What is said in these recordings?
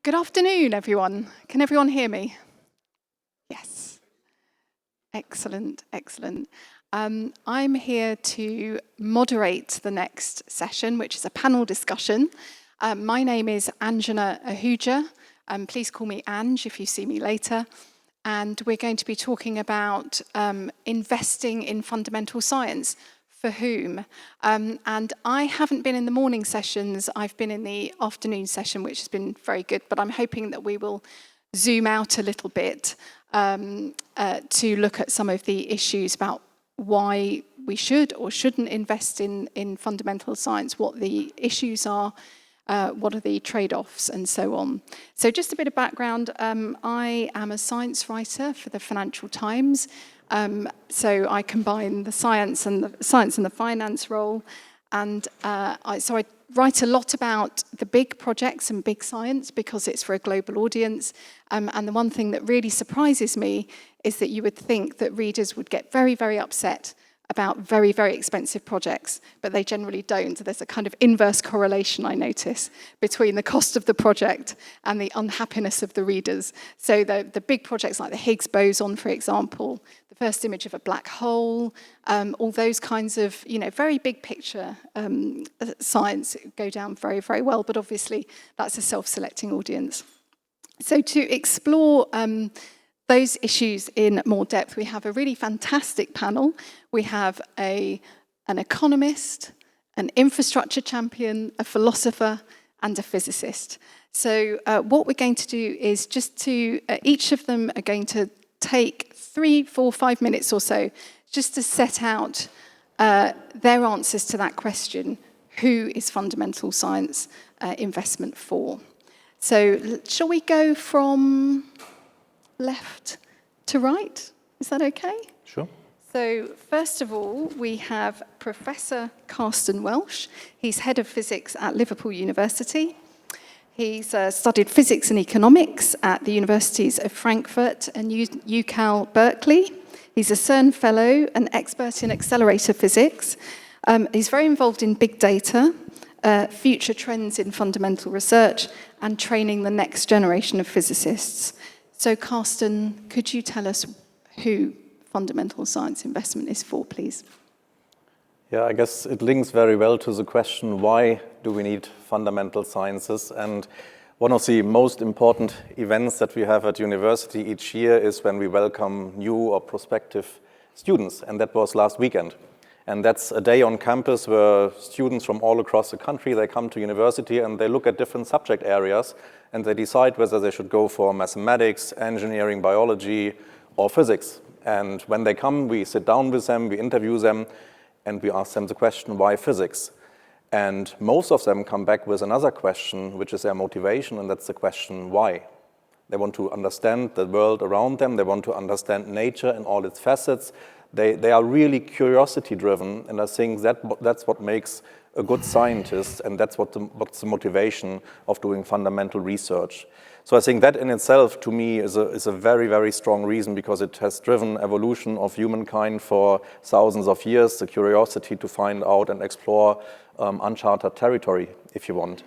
Good afternoon, everyone. Can everyone hear me? Yes. Excellent, excellent. I'm here to moderate the next session, which is a panel discussion. My name is Ahuja. Please call me Ange if you see me later. And we're going to be talking about investing in fundamental science. For whom? And I haven't been in the morning sessions, I've been in the afternoon session, which has been very good, but I'm hoping that we will zoom out a little bit to look at some of the issues about why we should or shouldn't invest in fundamental science, what the issues are, what are the trade-offs, and so on. So just a bit of background, I am a science writer for the Financial Times. So I combine the science and the finance role, and so I write a lot about the big projects and big science because it's for a global audience. And the one thing that really surprises me is that you would think that readers would get very, very upset about very, very expensive projects, but they generally don't. There's a kind of inverse correlation, I notice, between the cost of the project and the unhappiness of the readers. So the big projects like the Higgs boson, for example, the first image of a black hole, all those kinds of, very big picture science go down very, very well, but obviously that's a self-selecting audience. So to explore those issues in more depth, we have a really fantastic panel. We have an economist, an infrastructure champion, a philosopher, and a physicist. So what we're going to do is each of them are going to take 3, 4, 5 minutes or so just to set out their answers to that question, who is fundamental science investment for? So shall we go from left to right? Is that okay? Sure. So first of all, we have Professor Carsten Welsch. He's head of physics at Liverpool University. He's studied physics and economics at the universities of Frankfurt and UCal Berkeley. He's a CERN fellow, an expert in accelerator physics. He's very involved in big data, future trends in fundamental research, and training the next generation of physicists. So, Carsten, could you tell us who fundamental science investment is for, please? Yeah, I guess it links very well to the question, why do we need fundamental sciences? And one of the most important events that we have at university each year is when we welcome new or prospective students, and that was last weekend. And that's a day on campus where students from all across the country, they come to university and they look at different subject areas and they decide whether they should go for mathematics, engineering, biology, or physics. And when they come, we sit down with them, we interview them, and we ask them the question, why physics? And most of them come back with another question, which is their motivation, and that's the question, why? They want to understand the world around them, they want to understand nature in all its facets. They are really curiosity-driven, and I think that's what makes a good scientist, and that's what's the motivation of doing fundamental research. So I think that in itself, to me, is a very, very strong reason, because it has driven evolution of humankind for thousands of years, the curiosity to find out and explore uncharted territory, if you want.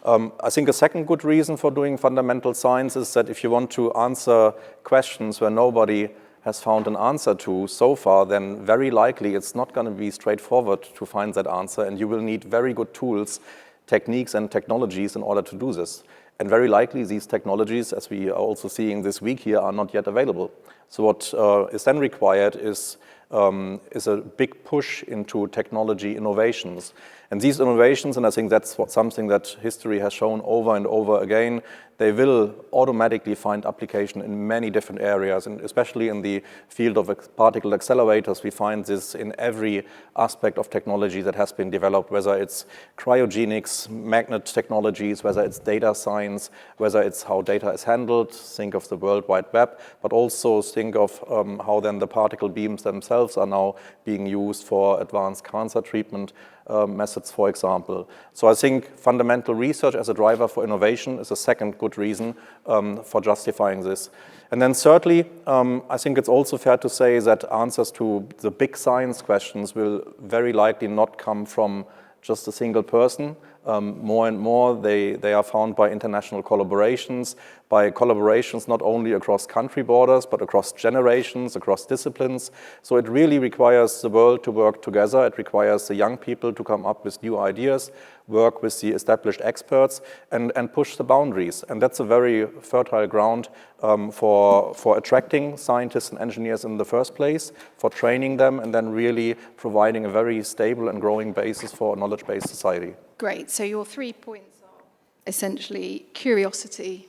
I think a second good reason for doing fundamental science is that if you want to answer questions where nobody has found an answer to so far, then very likely it's not going to be straightforward to find that answer, and you will need very good tools, techniques, and technologies in order to do this. And very likely these technologies, as we are also seeing this week here, are not yet available. So what is then required is a big push into technology innovations. And these innovations, and I think that's something that history has shown over and over again, they will automatically find application in many different areas, and especially in the field of particle accelerators, we find this in every aspect of technology that has been developed, whether it's cryogenics, magnet technologies, whether it's data science, whether it's how data is handled, think of the World Wide Web, but also think of how then the particle beams themselves are now being used for advanced cancer treatment methods, for example. So I think fundamental research as a driver for innovation is a second good reason for justifying this. And then thirdly, I think it's also fair to say that answers to the big science questions will very likely not come from just a single person. More and more, they are found by international collaborations, not only across country borders, but across generations, across disciplines. So it really requires the world to work together. It requires the young people to come up with new ideas, work with the established experts, and push the boundaries. And that's a very fertile ground for attracting scientists and engineers in the first place, for training them, and then really providing a very stable and growing basis for a knowledge-based society. Great. So your 3 points are essentially curiosity,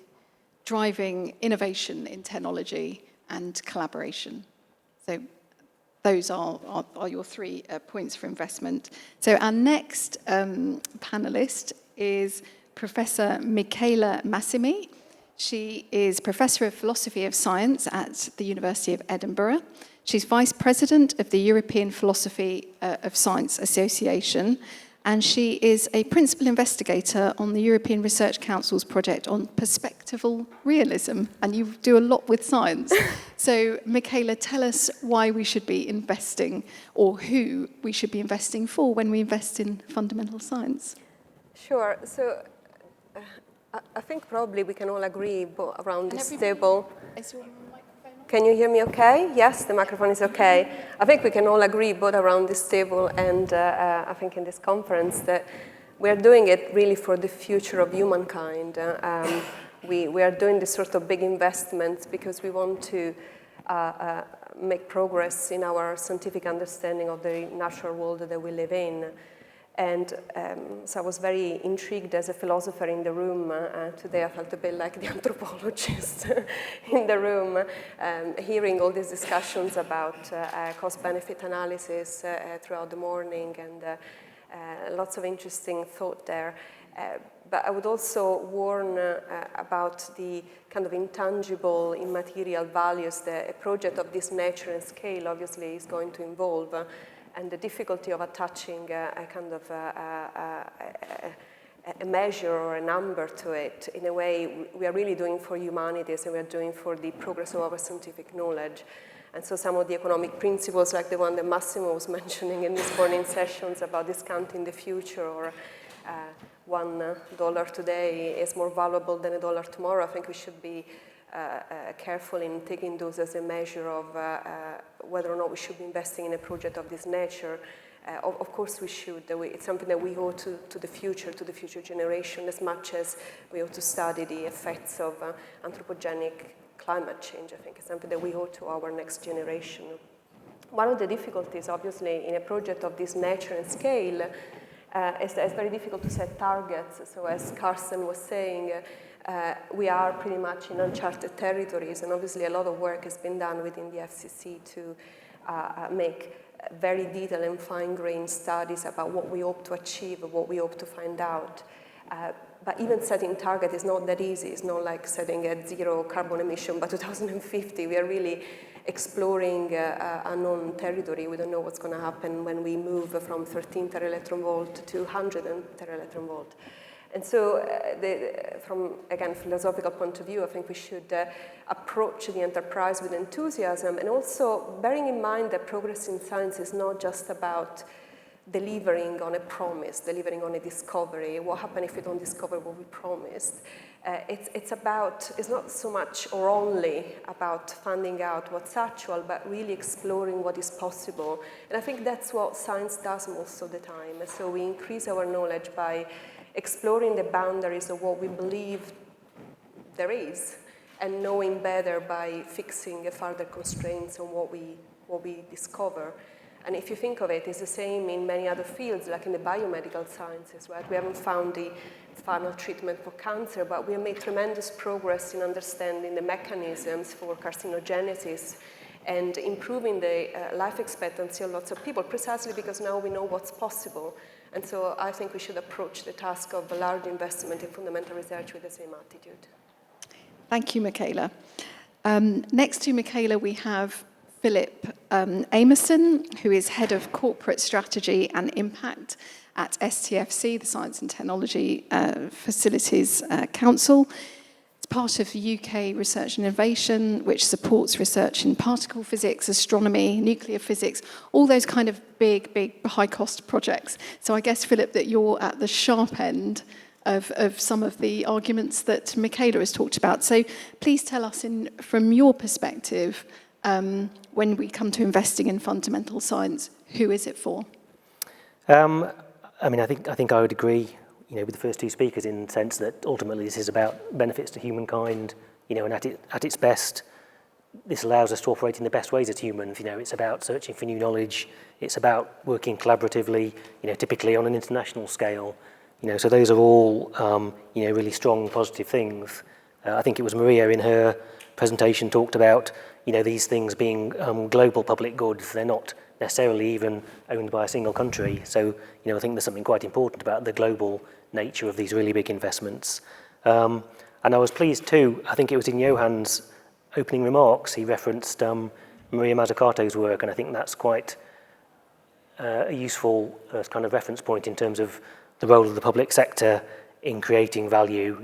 driving innovation in technology, and collaboration. So those are your 3 points for investment. So our next panelist is Professor Michaela Massimi. She is Professor of Philosophy of Science at the University of Edinburgh. She's Vice President of the European Philosophy of Science Association, and she is a principal investigator on the European Research Council's project on perspectival realism, and you do a lot with science. So, Michaela, tell us why we should be investing, or who we should be investing for when we invest in fundamental science. Sure. So, I think probably we can all agree around this table. Can you hear me okay? Yes, the microphone is okay. I think we can all agree both around this table and I think in this conference that we're doing it really for the future of humankind. We are doing this sort of big investments because we want to make progress in our scientific understanding of the natural world that we live in. And so I was very intrigued as a philosopher in the room. Today I felt a bit like the anthropologist in the room, hearing all these discussions about cost-benefit analysis throughout the morning, and lots of interesting thought there. But I would also warn about the kind of intangible, immaterial values that a project of this nature and scale obviously is going to involve. And the difficulty of attaching a kind of a measure or a number to it, in a way we are really doing for humanities and we are doing for the progress of our scientific knowledge. And so some of the economic principles, like the one that Massimo was mentioning in this morning sessions about discounting the future, or $1 today is more valuable than $1 tomorrow, I think we should be careful in taking those as a measure of whether or not we should be investing in a project of this nature. Of course we should. It's something that we owe to the future generation, as much as we ought to study the effects of anthropogenic climate change. I think it's something that we owe to our next generation. One of the difficulties, obviously, in a project of this nature and scale is that it's very difficult to set targets. So as Carsten was saying, we are pretty much in uncharted territories, and obviously a lot of work has been done within the FCC to make very detailed and fine-grained studies about what we hope to achieve, what we hope to find out. But even setting target is not that easy. It's not like setting a zero carbon emission by 2050. We are really exploring unknown territory. We don't know what's going to happen when we move from 13 teraelectron volt to 100 teraelectron volt. And so, from, again, philosophical point of view, I think we should approach the enterprise with enthusiasm, and also bearing in mind that progress in science is not just about delivering on a promise, delivering on a discovery. What happens if we don't discover what we promised? It's not so much or only about finding out what's actual, but really exploring what is possible. And I think that's what science does most of the time. So we increase our knowledge by exploring the boundaries of what we believe there is, and knowing better by fixing further constraints on what we discover. And if you think of it, it's the same in many other fields, like in the biomedical sciences, right? We haven't found the final treatment for cancer, but we have made tremendous progress in understanding the mechanisms for carcinogenesis and improving the life expectancy of lots of people, precisely because now we know what's possible. And so I think we should approach the task of a large investment in fundamental research with the same attitude. Thank you, Michaela. Next to Michaela, we have Philip Amison, who is Head of Corporate Strategy and Impact at STFC, the Science and Technology Facilities Council. It's part of the UK Research and Innovation, which supports research in particle physics, astronomy, nuclear physics, all those kind of big, high-cost projects. So I guess, Philip, that you're at the sharp end of some of the arguments that Michaela has talked about. So please tell us, from your perspective, when we come to investing in fundamental science, who is it for? I mean, I think I would agree, with the first two speakers in the sense that ultimately this is about benefits to humankind, and at its best, this allows us to operate in the best ways as humans. It's about searching for new knowledge. It's about working collaboratively, typically on an international scale. So those are all, really strong, positive things. I think it was Maria in her presentation talked about, these things being global public goods. They're not necessarily even owned by a single country. So, I think there's something quite important about the global nature of these really big investments. And I was pleased too, I think it was in Johan's opening remarks, he referenced Maria Mazzucato's work, and I think that's quite a useful kind of reference point in terms of the role of the public sector in creating value.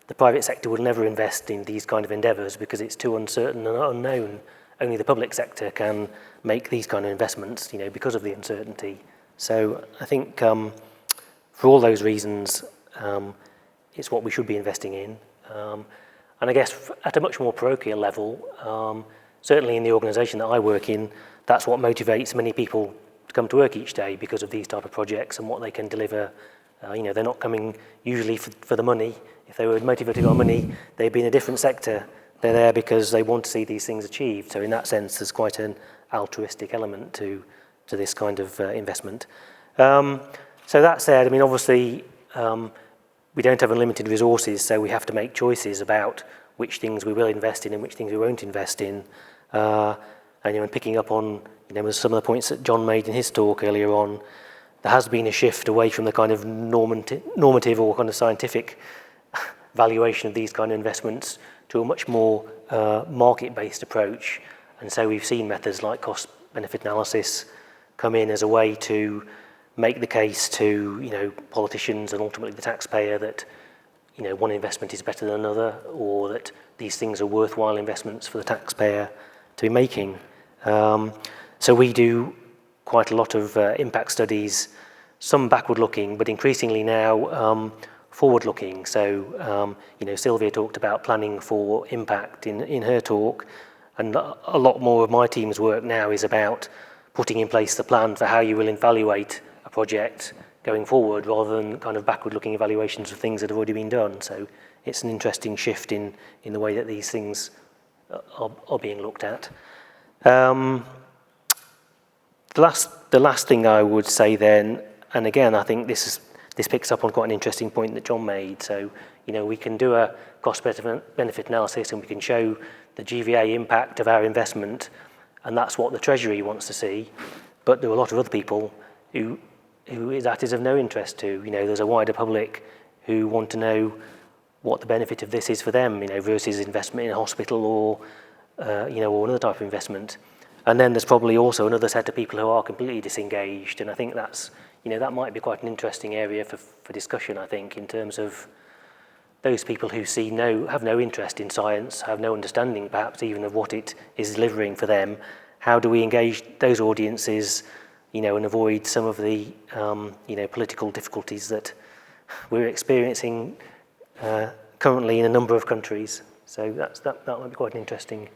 The private sector will never invest in these kind of endeavours because it's too uncertain and unknown. Only the public sector can make these kind of investments, because of the uncertainty. So I think for all those reasons, it's what we should be investing in. And I guess at a much more parochial level, certainly in the organisation that I work in, that's what motivates many people to come to work each day because of these type of projects and what they can deliver. They're not coming usually for the money. If they were motivated by money, they'd be in a different sector. They're there because they want to see these things achieved. So in that sense, there's quite an altruistic element to this kind of investment. So that said, I mean, obviously, we don't have unlimited resources, so we have to make choices about which things we will invest in and which things we won't invest in. And picking up on some of the points that John made in his talk earlier on, there has been a shift away from the kind of normative or kind of scientific valuation of these kind of investments to a much more market-based approach. And so we've seen methods like cost-benefit analysis come in as a way to make the case to politicians and ultimately the taxpayer that one investment is better than another, or that these things are worthwhile investments for the taxpayer to be making. So we do quite a lot of impact studies, some backward-looking, but increasingly now forward-looking. So, Sylvia talked about planning for impact in her talk, and a lot more of my team's work now is about putting in place the plan for how you will evaluate a project going forward, rather than kind of backward-looking evaluations of things that have already been done. So it's an interesting shift in the way that these things are being looked at. The last thing I would say then, and again, I think this picks up on quite an interesting point that John made. So, we can do a cost-benefit analysis and we can show the GVA impact of our investment, and that's what the Treasury wants to see. But there are a lot of other people who that is of no interest to. There's a wider public who want to know what the benefit of this is for them, versus investment in a hospital or another type of investment. And then there's probably also another set of people who are completely disengaged, and I think that's, that might be quite an interesting area for discussion, I think, in terms of those people who have no interest in science, have no understanding perhaps even of what it is delivering for them. How do we engage those audiences, and avoid some of the, political difficulties that we're experiencing currently in a number of countries? So that might be quite an interesting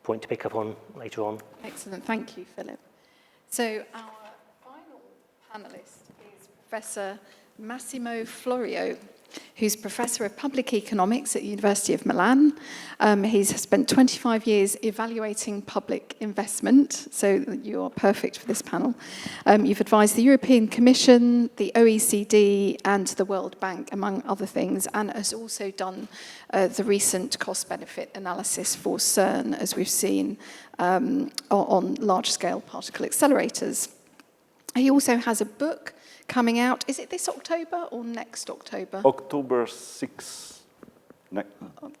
point to pick up on later on. Excellent, thank you, Philip. So our final panellist is Professor Massimo Florio, who's Professor of Public Economics at the University of Milan. He's spent 25 years evaluating public investment, so you are perfect for this panel. You've advised the European Commission, the OECD, and the World Bank, among other things, and has also done the recent cost-benefit analysis for CERN, as we've seen, on large-scale particle accelerators. He also has a book coming out. Is it this October or next October? October 6th.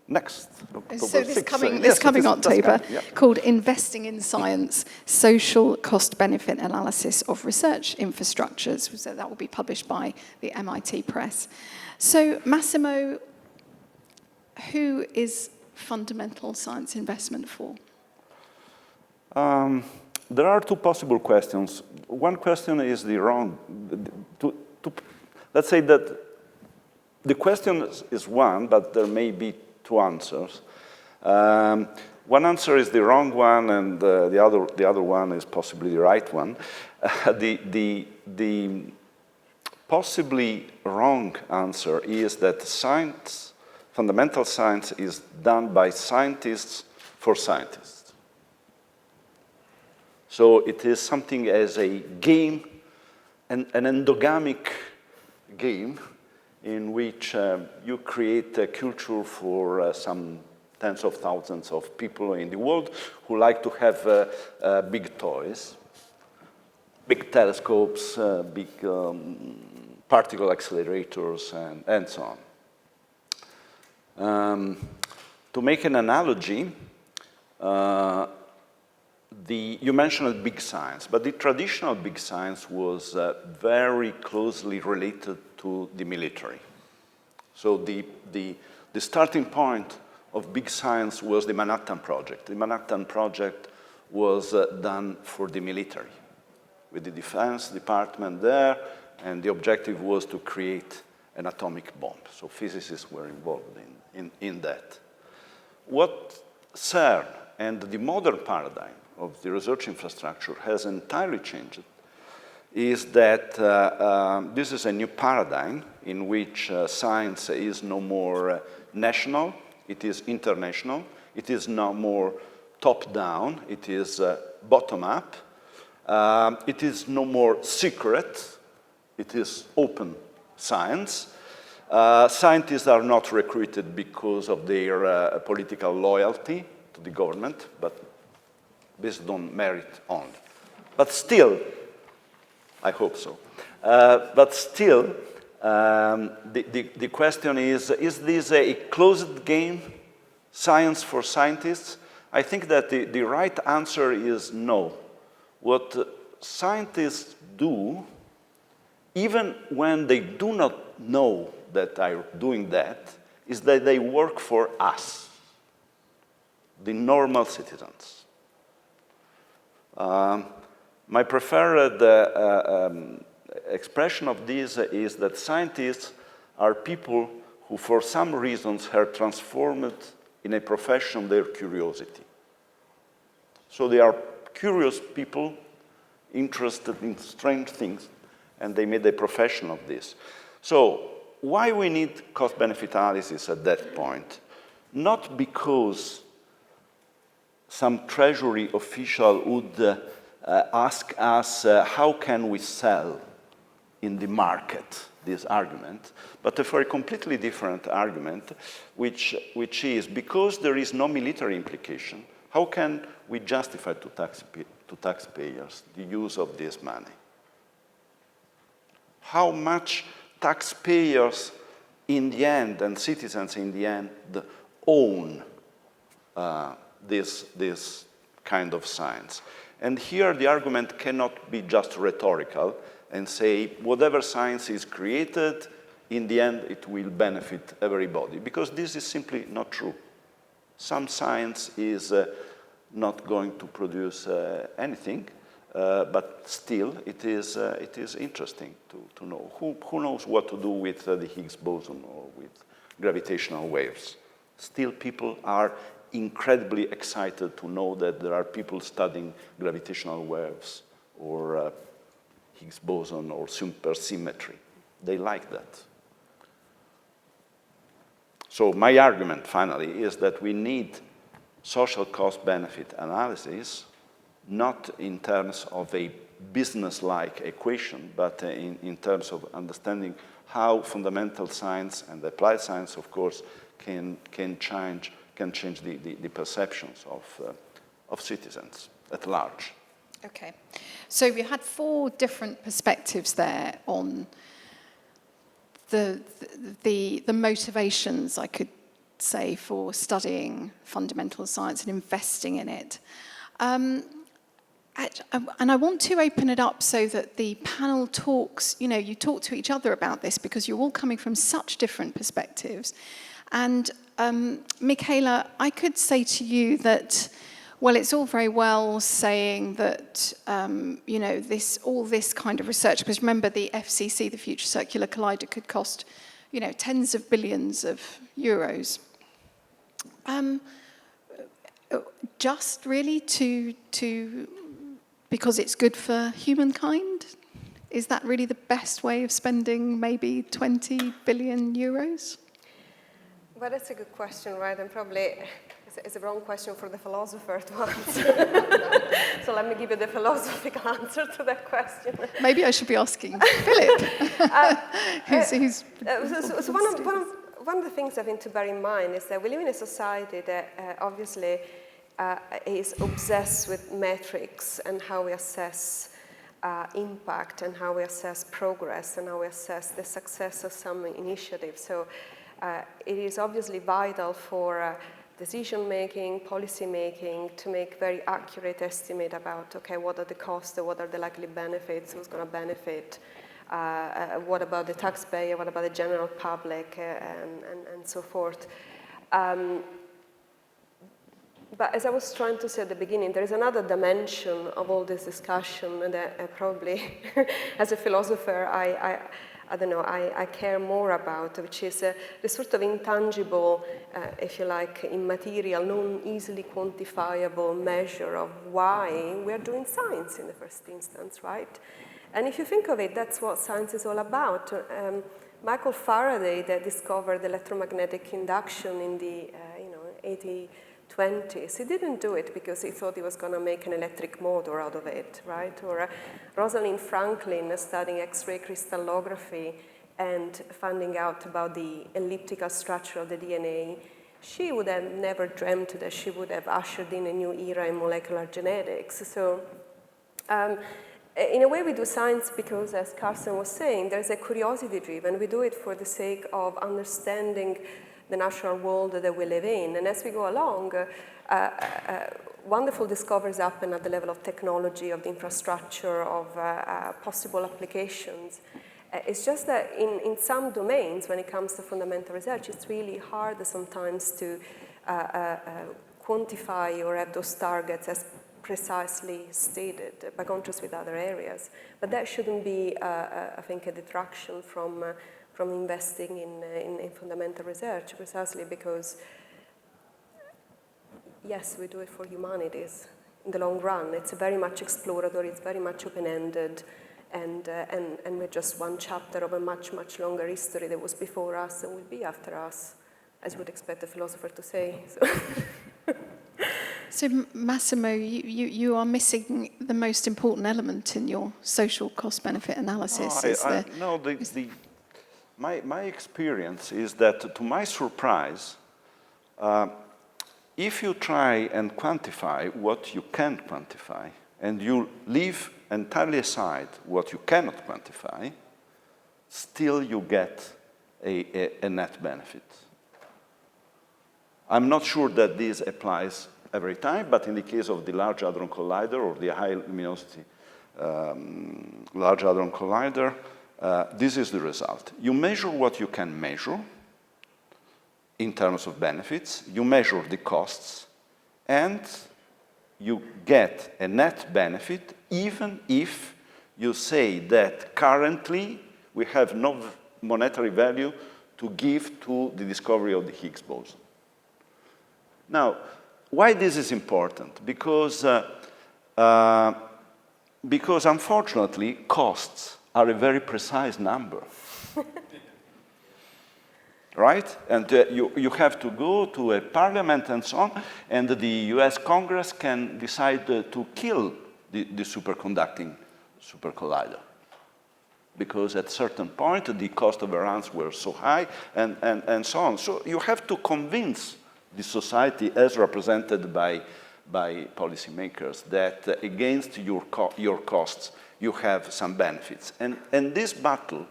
Next October so 6th. This coming October, yeah. Called Investing in Science, Social Cost-Benefit Analysis of Research Infrastructures. So that will be published by the MIT Press. So Massimo, who is fundamental science investment for? There are two possible questions. One question is the wrong. Let's say that the question is one, but there may be two answers. One answer is the wrong one, and the other one is possibly the right one. The possibly wrong answer is that science, fundamental science, is done by scientists for scientists. So it is something as a game, an endogamic game, in which you create a culture for some tens of thousands of people in the world who like to have big toys, big telescopes, big particle accelerators, and so on. To make an analogy, you mentioned big science, but the traditional big science was very closely related to the military. So the starting point of big science was the Manhattan Project. The Manhattan Project was done for the military, with the Defense Department there, and the objective was to create an atomic bomb. So physicists were involved in that. What CERN and the modern paradigm of the research infrastructure has entirely changed is that this is a new paradigm in which science is no more national, it is international, it is no more top-down, it is bottom-up, it is no more secret, it is open science. Scientists are not recruited because of their political loyalty to the government, but based on merit only. But still, I hope so. But still, the question is this a closed game, science for scientists? I think that the right answer is no. What scientists do, even when they do not know that they are doing that, is that they work for us, the normal citizens. My preferred expression of this is that scientists are people who, for some reasons, have transformed in a profession their curiosity. So they are curious people interested in strange things, and they made a profession of this. So why we need cost-benefit analysis at that point? Not because some treasury official would ask us how can we sell in the market this argument, but for a completely different argument, which is because there is no military implication, how can we justify to taxpayers the use of this money? How much taxpayers in the end and citizens in the end own this kind of science? And here the argument cannot be just rhetorical and say whatever science is created, in the end it will benefit everybody, because this is simply not true. Some science is not going to produce anything, but still it is interesting to know. Who knows what to do with the Higgs boson or with gravitational waves? Still people are incredibly excited to know that there are people studying gravitational waves or Higgs boson or supersymmetry. They like that. So my argument, finally, is that we need social cost-benefit analysis, not in terms of a business-like equation, but in terms of understanding how fundamental science and applied science, of course, can change the perceptions of citizens at large. Okay, so we had 4 different perspectives there on the motivations, I could say, for studying fundamental science and investing in it. And I want to open it up so that the panel talks, you talk to each other about this, because you're all coming from such different perspectives. And Michaela, I could say to you that, well, it's all very well saying that, you know, all this kind of research, because remember the FCC, the Future Circular Collider, could cost, you know, tens of billions of euros. Just really because it's good for humankind? Is that really the best way of spending maybe 20 billion euros? Well, that's a good question, right? And probably it's a wrong question for the philosopher to answer. So let me give you the philosophical answer to that question. Maybe I should be asking Philip. So one of the things I think to bear in mind is that we live in a society that obviously is obsessed with metrics and how we assess impact and how we assess progress and how we assess the success of some initiative. So it is obviously vital for decision-making, policy-making, to make very accurate estimate about, okay, what are the costs, what are the likely benefits, who's going to benefit, what about the taxpayer, what about the general public, and so forth. But as I was trying to say at the beginning, there is another dimension of all this discussion that probably, as a philosopher, I don't know, I care more about, which is the sort of intangible, if you like, immaterial, non-easily quantifiable measure of why we're doing science in the first instance, right? And if you think of it, that's what science is all about. Michael Faraday, that discovered electromagnetic induction in the 1820s, he didn't do it because he thought he was going to make an electric motor out of it, right? Or Rosalind Franklin studying X-ray crystallography and finding out about the elliptical structure of the DNA. She would have never dreamt that she would have ushered in a new era in molecular genetics. So in a way, we do science because, as Carsten was saying, there's a curiosity driven. We do it for the sake of understanding the natural world that we live in. And as we go along, wonderful discoveries happen at the level of technology, of the infrastructure, of possible applications. It's just that in some domains, when it comes to fundamental research, it's really hard sometimes to quantify or have those targets as precisely stated, by contrast with other areas. But that shouldn't be, I think, a detraction from investing in fundamental research, precisely because, yes, we do it for humanities in the long run. It's very much exploratory, it's very much open-ended, and we're just one chapter of a much, much longer history that was before us and will be after us, as you would expect a philosopher to say. So Massimo, you are missing the most important element in your social cost-benefit analysis. My experience is that, to my surprise, if you try and quantify what you can't quantify, and you leave entirely aside what you cannot quantify, still you get a net benefit. I'm not sure that this applies every time, but in the case of the Large Hadron Collider or the High Luminosity Large Hadron Collider, this is the result. You measure what you can measure in terms of benefits, you measure the costs, and you get a net benefit even if you say that currently we have no monetary value to give to the discovery of the Higgs boson. Now, why this is important? Because unfortunately, costs are a very precise number. Right? And you have to go to a parliament and so on, and the US Congress can decide to kill the superconducting super collider. Because at a certain point, the cost overruns were so high, and so on. So you have to convince the society, as represented by policymakers, that against your costs, you have some benefits. And this battle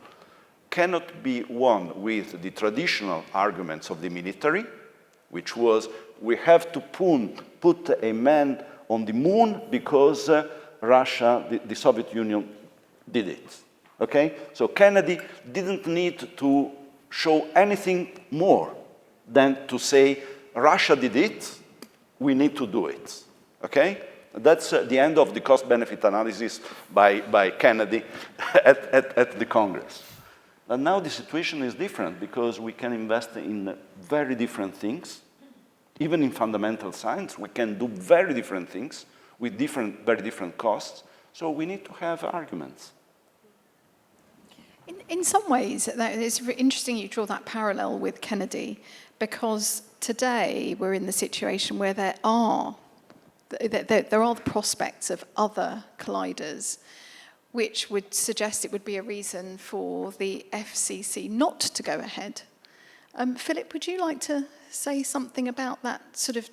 cannot be won with the traditional arguments of the military, which was, we have to put a man on the moon because Russia, the Soviet Union, did it. Okay? So Kennedy didn't need to show anything more than to say, Russia did it, we need to do it, okay? That's the end of the cost-benefit analysis by Kennedy at the Congress. But now the situation is different because we can invest in very different things. Even in fundamental science, we can do very different things with very different costs. So we need to have arguments. In some ways, it's interesting you draw that parallel with Kennedy, because today we're in the situation where there are the prospects of other colliders, which would suggest it would be a reason for the FCC not to go ahead. Philip, would you like to say something about that sort of,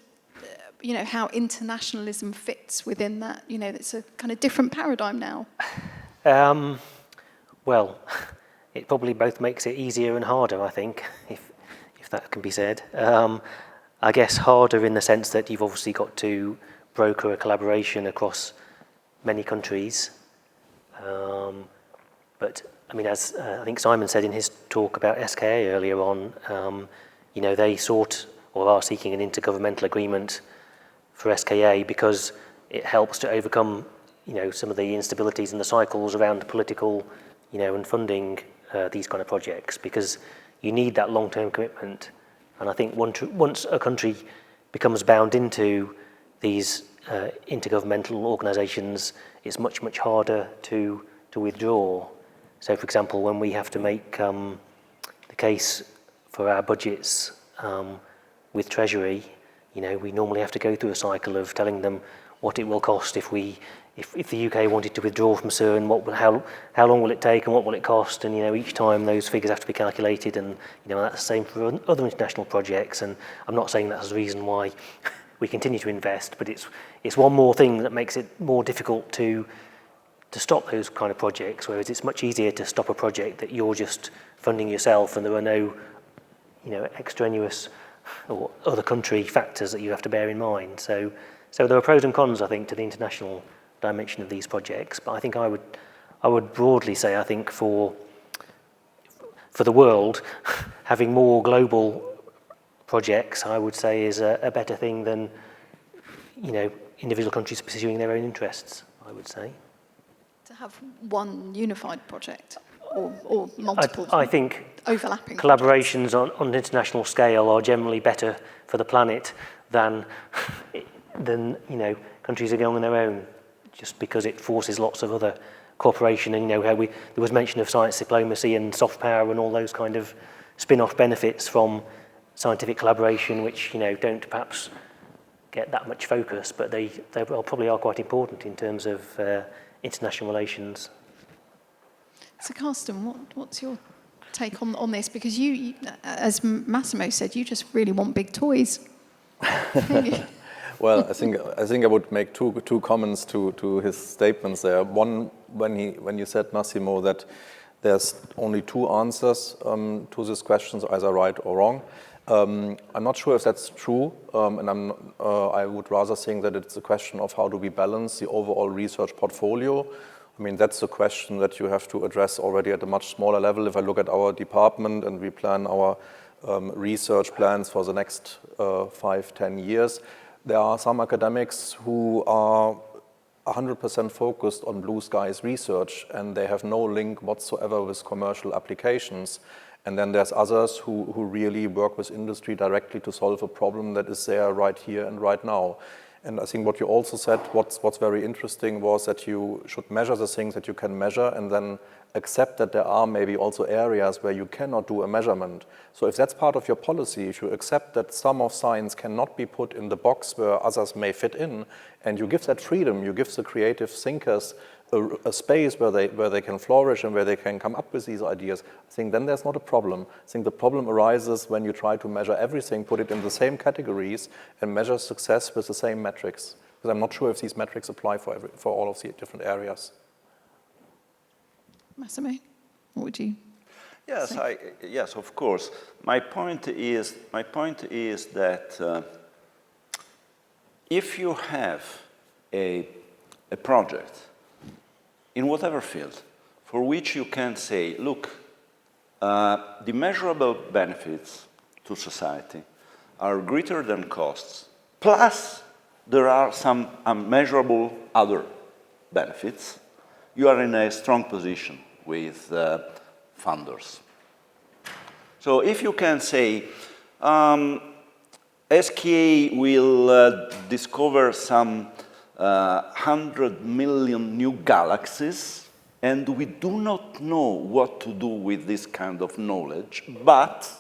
how internationalism fits within that? It's a kind of different paradigm now. Well, it probably both makes it easier and harder, I think, if that can be said. I guess harder in the sense that you've obviously got to broker a collaboration across many countries. But I mean, as I think Simon said in his talk about SKA earlier on, they sought or are seeking an intergovernmental agreement for SKA because it helps to overcome, some of the instabilities in the cycles around political, and funding these kind of projects, because you need that long-term commitment. And I think once a country becomes bound into these intergovernmental organisations, it's much, much harder to withdraw. So, for example, when we have to make the case for our budgets with Treasury, we normally have to go through a cycle of telling them what it will cost if the UK wanted to withdraw from CERN, how long will it take and what will it cost? And each time those figures have to be calculated, and that's the same for other international projects. And I'm not saying that's the reason why we continue to invest, but it's one more thing that makes it more difficult to stop those kind of projects, whereas it's much easier to stop a project that you're just funding yourself and there are no extraneous or other country factors that you have to bear in mind. So there are pros and cons, I think, to the international dimension of these projects. But I think I would broadly say, I think for the world, having more global projects, I would say, is a better thing than individual countries pursuing their own interests, I would say. To have one unified project or multiple I think overlapping collaborations on an international scale are generally better for the planet than countries are going on their own, just because it forces lots of other cooperation. And there was mention of science diplomacy and soft power and all those kind of spin-off benefits from scientific collaboration, which don't perhaps get that much focus, but they probably are quite important in terms of international relations. So, Carsten, what's your take on this? Because you, as Massimo said, you just really want big toys. Well, I think I would make two comments to his statements there. One, when you said, Massimo, that there's only two answers to these questions, either right or wrong. I'm not sure if that's true, and I would rather think that it's a question of how do we balance the overall research portfolio. I mean, that's a question that you have to address already at a much smaller level. If I look at our department and we plan our research plans for the next 5-10 years, there are some academics who are 100% focused on blue skies research, and they have no link whatsoever with commercial applications. And then there's others who really work with industry directly to solve a problem that is there right here and right now. And I think what you also said, what's very interesting was that you should measure the things that you can measure and then accept that there are maybe also areas where you cannot do a measurement. So if that's part of your policy, if you accept that some of science cannot be put in the box where others may fit in, and you give that freedom, you give the creative thinkers a space where they can flourish and where they can come up with these ideas, I think then there's not a problem. I think the problem arises when you try to measure everything, put it in the same categories, and measure success with the same metrics. Because I'm not sure if these metrics apply for all of the different areas. Massimo, what would you say? Yes, of course. My point is that if you have a project in whatever field for which you can say, look, the measurable benefits to society are greater than costs, plus there are some unmeasurable other benefits, you are in a strong position with funders. So if you can say, SKA will discover some 100 million new galaxies, and we do not know what to do with this kind of knowledge, but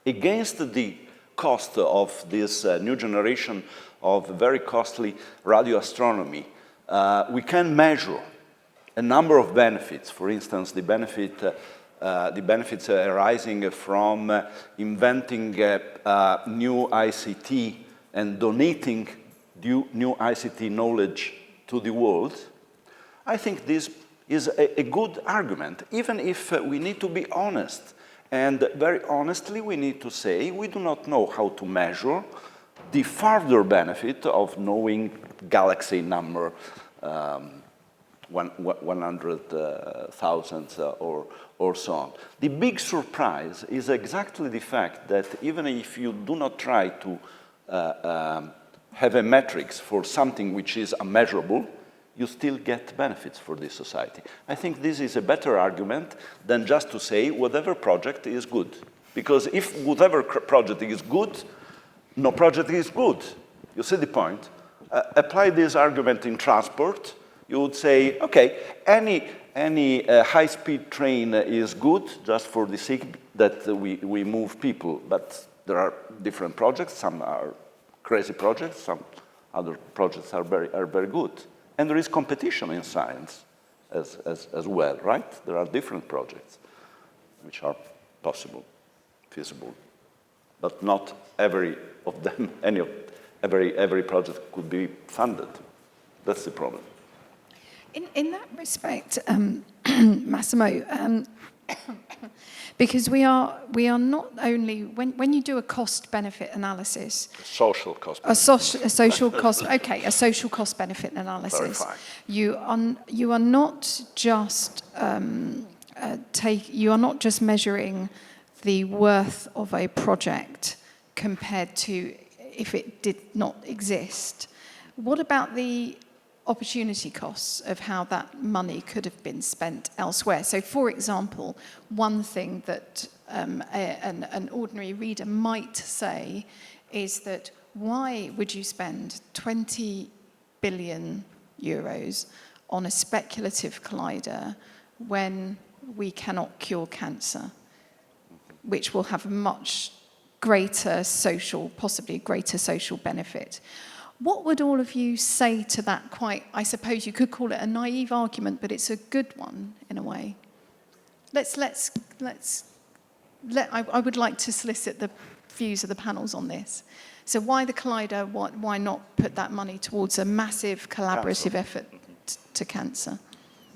against the cost of this new generation of very costly radio astronomy, we can measure a number of benefits. For instance, the benefits arising from inventing new ICT and donating new ICT knowledge to the world. I think this is a good argument, even if we need to be honest. And very honestly, we need to say we do not know how to measure the further benefit of knowing galaxy number 100,000 or so on. The big surprise is exactly the fact that even if you do not try to have a metrics for something which is unmeasurable, you still get benefits for this society. I think this is a better argument than just to say whatever project is good. Because if whatever project is good, no project is good. You see the point? Apply this argument in transport, you would say, okay, any high-speed train is good just for the sake that we move people, but there are different projects. Some are crazy projects, some other projects are very good. And there is competition in science as well, right? There are different projects which are possible, feasible, but not every of them, every project could be funded. That's the problem. In that respect, Massimo, because we are not only, when you do a cost-benefit analysis... Social cost benefit. A social cost, okay, a social cost-benefit analysis. You are not just you are not just measuring the worth of a project compared to if it did not exist. What about the opportunity costs of how that money could have been spent elsewhere? So, for example, one thing that an ordinary reader might say is that why would you spend 20 billion euros on a speculative collider when we cannot cure cancer, which will have a much greater social, possibly greater social benefit? What would all of you say to that quite, I suppose you could call it a naive argument, but it's a good one in a way? I would like to solicit the views of the panels on this. So why the collider? Why not put that money towards a massive collaborative effort to cancer?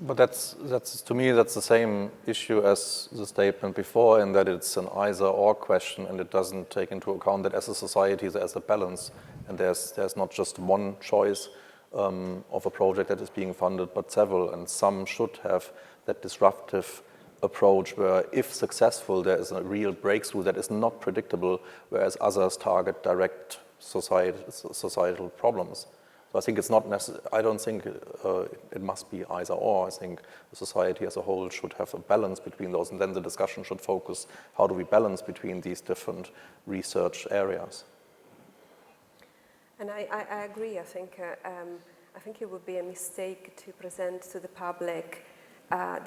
But that's to me, that's the same issue as the statement before, in that it's an either-or question, and it doesn't take into account that as a society there's a balance, and there's not just one choice of a project that is being funded, but several, and some should have that disruptive approach where, if successful, there is a real breakthrough that is not predictable, whereas others target direct societal problems. So I think it's not necessary. I don't think it must be either or. I think the society as a whole should have a balance between those, and then the discussion should focus how do we balance between these different research areas. And I agree. I think it would be a mistake to present to the public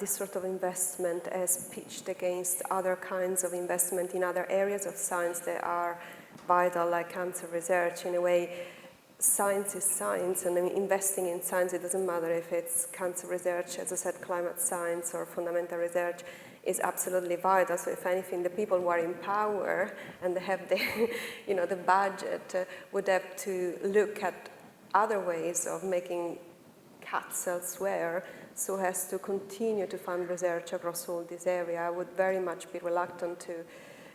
this sort of investment as pitched against other kinds of investment in other areas of science that are vital, like cancer research. In a way, science is science, and investing in science, it doesn't matter if it's cancer research, as I said, climate science or fundamental research, is absolutely vital. So if anything, the people who are in power and they have the, the budget would have to look at other ways of making cuts elsewhere so as to continue to fund research across all this area. I would very much be reluctant to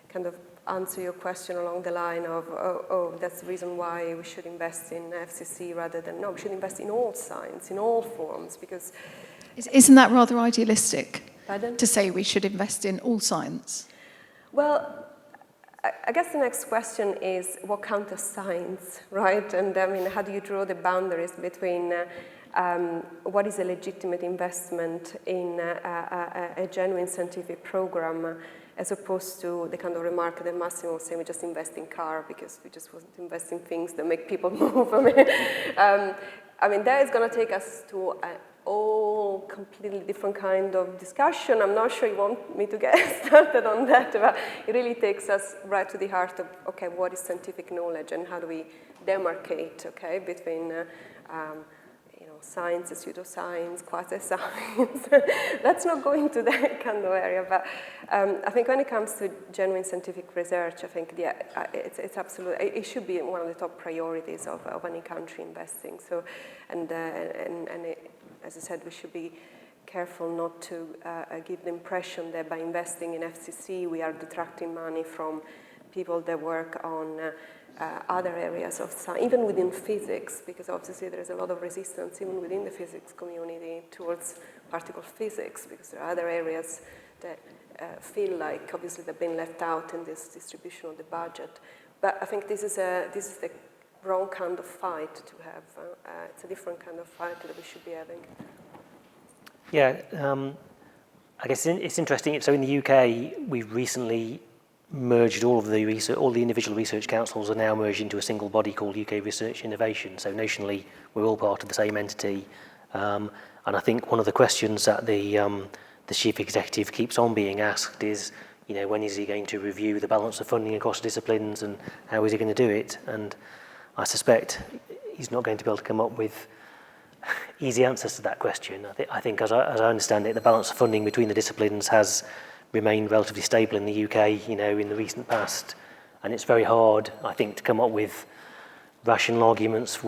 kind of answer your question along the line of, oh, that's the reason why we should invest in FCC rather than, no, we should invest in all science, in all forms, because... Isn't that rather idealistic? Pardon? To say we should invest in all science? Well, I guess the next question is what counts as science, right? And I mean, how do you draw the boundaries between what is a legitimate investment in a genuine scientific program as opposed to the kind of remark that Massimo was saying, we just invest in car because we just wasn't investing in things that make people move. I mean, that is going to take us to an all completely different kind of discussion. I'm not sure you want me to get started on that, but it really takes us right to the heart of, okay, what is scientific knowledge and how do we demarcate, okay, between science, pseudoscience, quasi-science. Let's not go into that kind of area, but I think when it comes to genuine scientific research, I think it's absolutely, it should be one of the top priorities of any country investing. So, and as I said, we should be careful not to give the impression that by investing in FCC, we are detracting money from people that work on other areas of science, even within physics, because obviously there is a lot of resistance even within the physics community towards particle physics, because there are other areas that feel like obviously they've been left out in this distribution of the budget. But I think this is the wrong kind of fight to have. It's a different kind of fight that we should be having. Yeah, I guess it's interesting. So in the UK, we've recently merged all the individual research councils are now merged into a single body called UK Research Innovation. So notionally, we're all part of the same entity. And I think one of the questions that the chief executive keeps on being asked is, when is he going to review the balance of funding across disciplines and how is he going to do it? And I suspect he's not going to be able to come up with easy answers to that question. I think as I understand it, the balance of funding between the disciplines has remained relatively stable in the UK, in the recent past, and it's very hard, I think, to come up with rational arguments for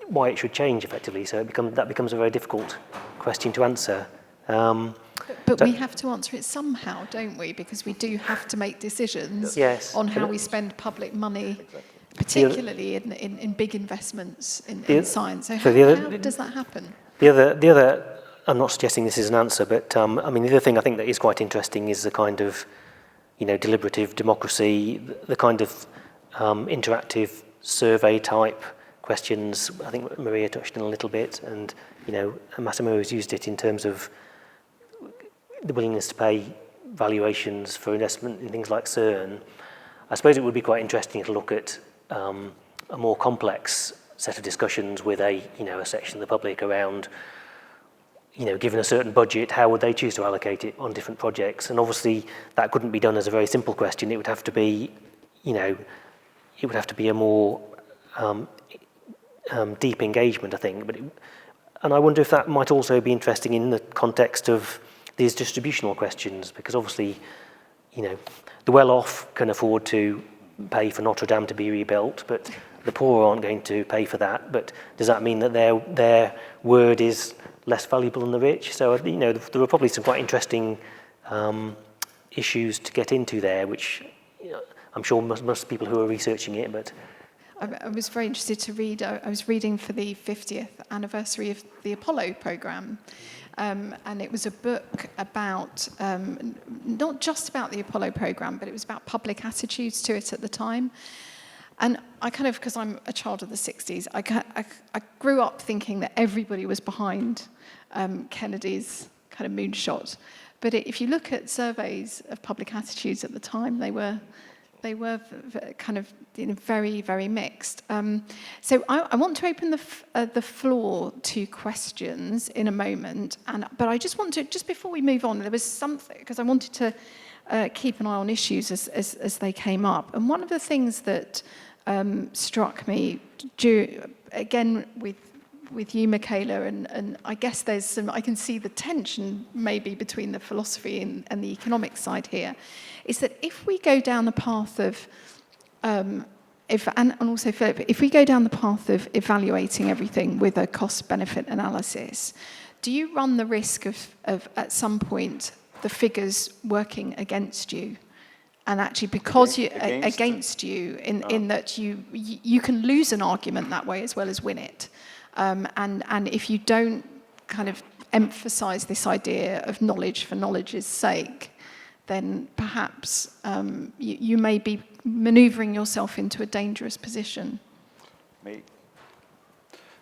why it should change effectively. So that becomes a very difficult question to answer. But we have to answer it somehow, don't we? Because we do have to make decisions on how we spend public money, particularly in big investments in science. So how does that happen? The other, I'm not suggesting this is an answer, but the other thing I think that is quite interesting is the kind of, deliberative democracy, the kind of interactive survey type questions. I think Maria touched on a little bit, and Massimo has used it in terms of the willingness to pay valuations for investment in things like CERN. I suppose it would be quite interesting to look at a more complex set of discussions with a section of the public around, given a certain budget, how would they choose to allocate it on different projects? And obviously, that couldn't be done as a very simple question. It would have to be, a more deep engagement, I think. And I wonder if that might also be interesting in the context of these distributional questions, because obviously, the well-off can afford to pay for Notre Dame to be rebuilt, but the poor aren't going to pay for that. But does that mean that their word is less valuable than the rich? So, there are probably some quite interesting issues to get into there, which I'm sure most people who are researching it, but... I was very interested to read, I was reading for the 50th anniversary of the Apollo programme, and it was a book about, not just about the Apollo programme, but it was about public attitudes to it at the time. And I because I'm a child of the 60s, I grew up thinking that everybody was behind Kennedy's kind of moonshot. But if you look at surveys of public attitudes at the time, they were kind of very, very mixed. So I want to open the floor to questions in a moment. But I just want to, just before we move on, there was something, because I wanted to keep an eye on issues as they came up. And one of the things that struck me, again with you, Michaela, and I guess there's some, I can see the tension maybe between the philosophy and the economic side here, is that if we go down the path of, and also Philip, if we go down the path of evaluating everything with a cost-benefit analysis, do you run the risk of at some point the figures working against you? And actually, because against you, in that you can lose an argument that way as well as win it. And if you don't kind of emphasize this idea of knowledge for knowledge's sake, then perhaps you may be maneuvering yourself into a dangerous position.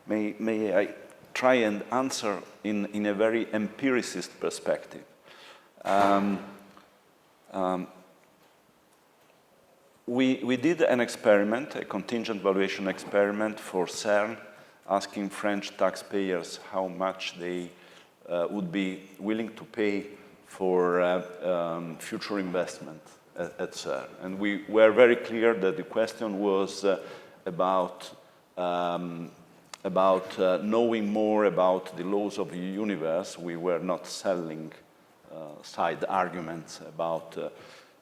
May I try and answer in a very empiricist perspective? We did an experiment, a contingent valuation experiment for CERN, asking French taxpayers how much they would be willing to pay for future investment at CERN. And we were very clear that the question was about knowing more about the laws of the universe. We were not selling side arguments about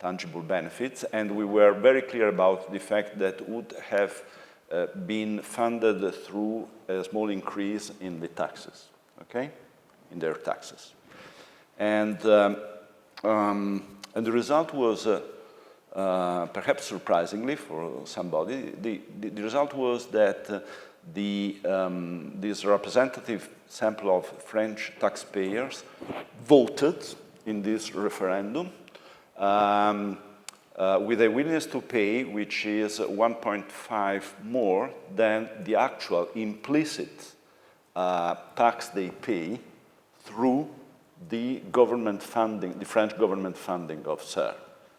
tangible benefits, and we were very clear about the fact that would have been funded through a small increase in the taxes, okay, in their taxes. And the result was, perhaps surprisingly for somebody, the result was that this representative sample of French taxpayers voted in this referendum with a willingness to pay which is 1.5 more than the actual implicit tax they pay through the government funding, the French government funding of CERN.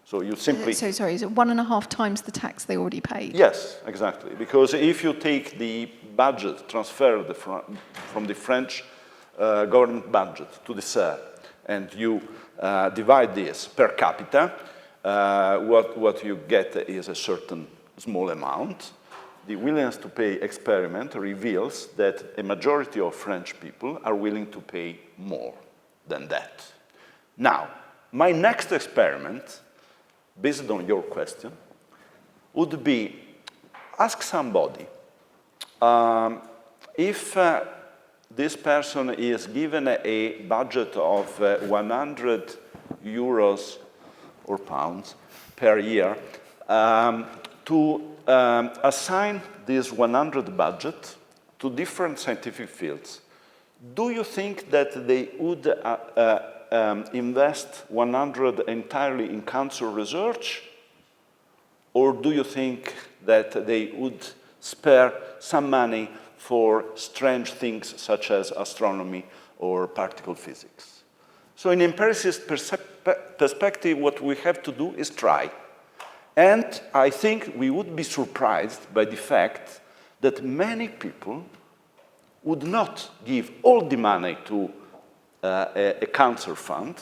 So you simply... So sorry, is it 1.5 times the tax they already paid? Yes, exactly. Because if you take the budget transferred from the French government budget to the CERN and you divide this per capita, what you get is a certain small amount. The willingness to pay experiment reveals that a majority of French people are willing to pay more than that. Now, my next experiment, based on your question, would be ask somebody if this person is given a budget of 100 euros or pounds per year to assign this 100 budget to different scientific fields. Do you think that they would invest 100 entirely in cancer research? Or do you think that they would spare some money for strange things such as astronomy or particle physics? So in empiricist perspective, what we have to do is try. And I think we would be surprised by the fact that many people would not give all the money to a cancer fund,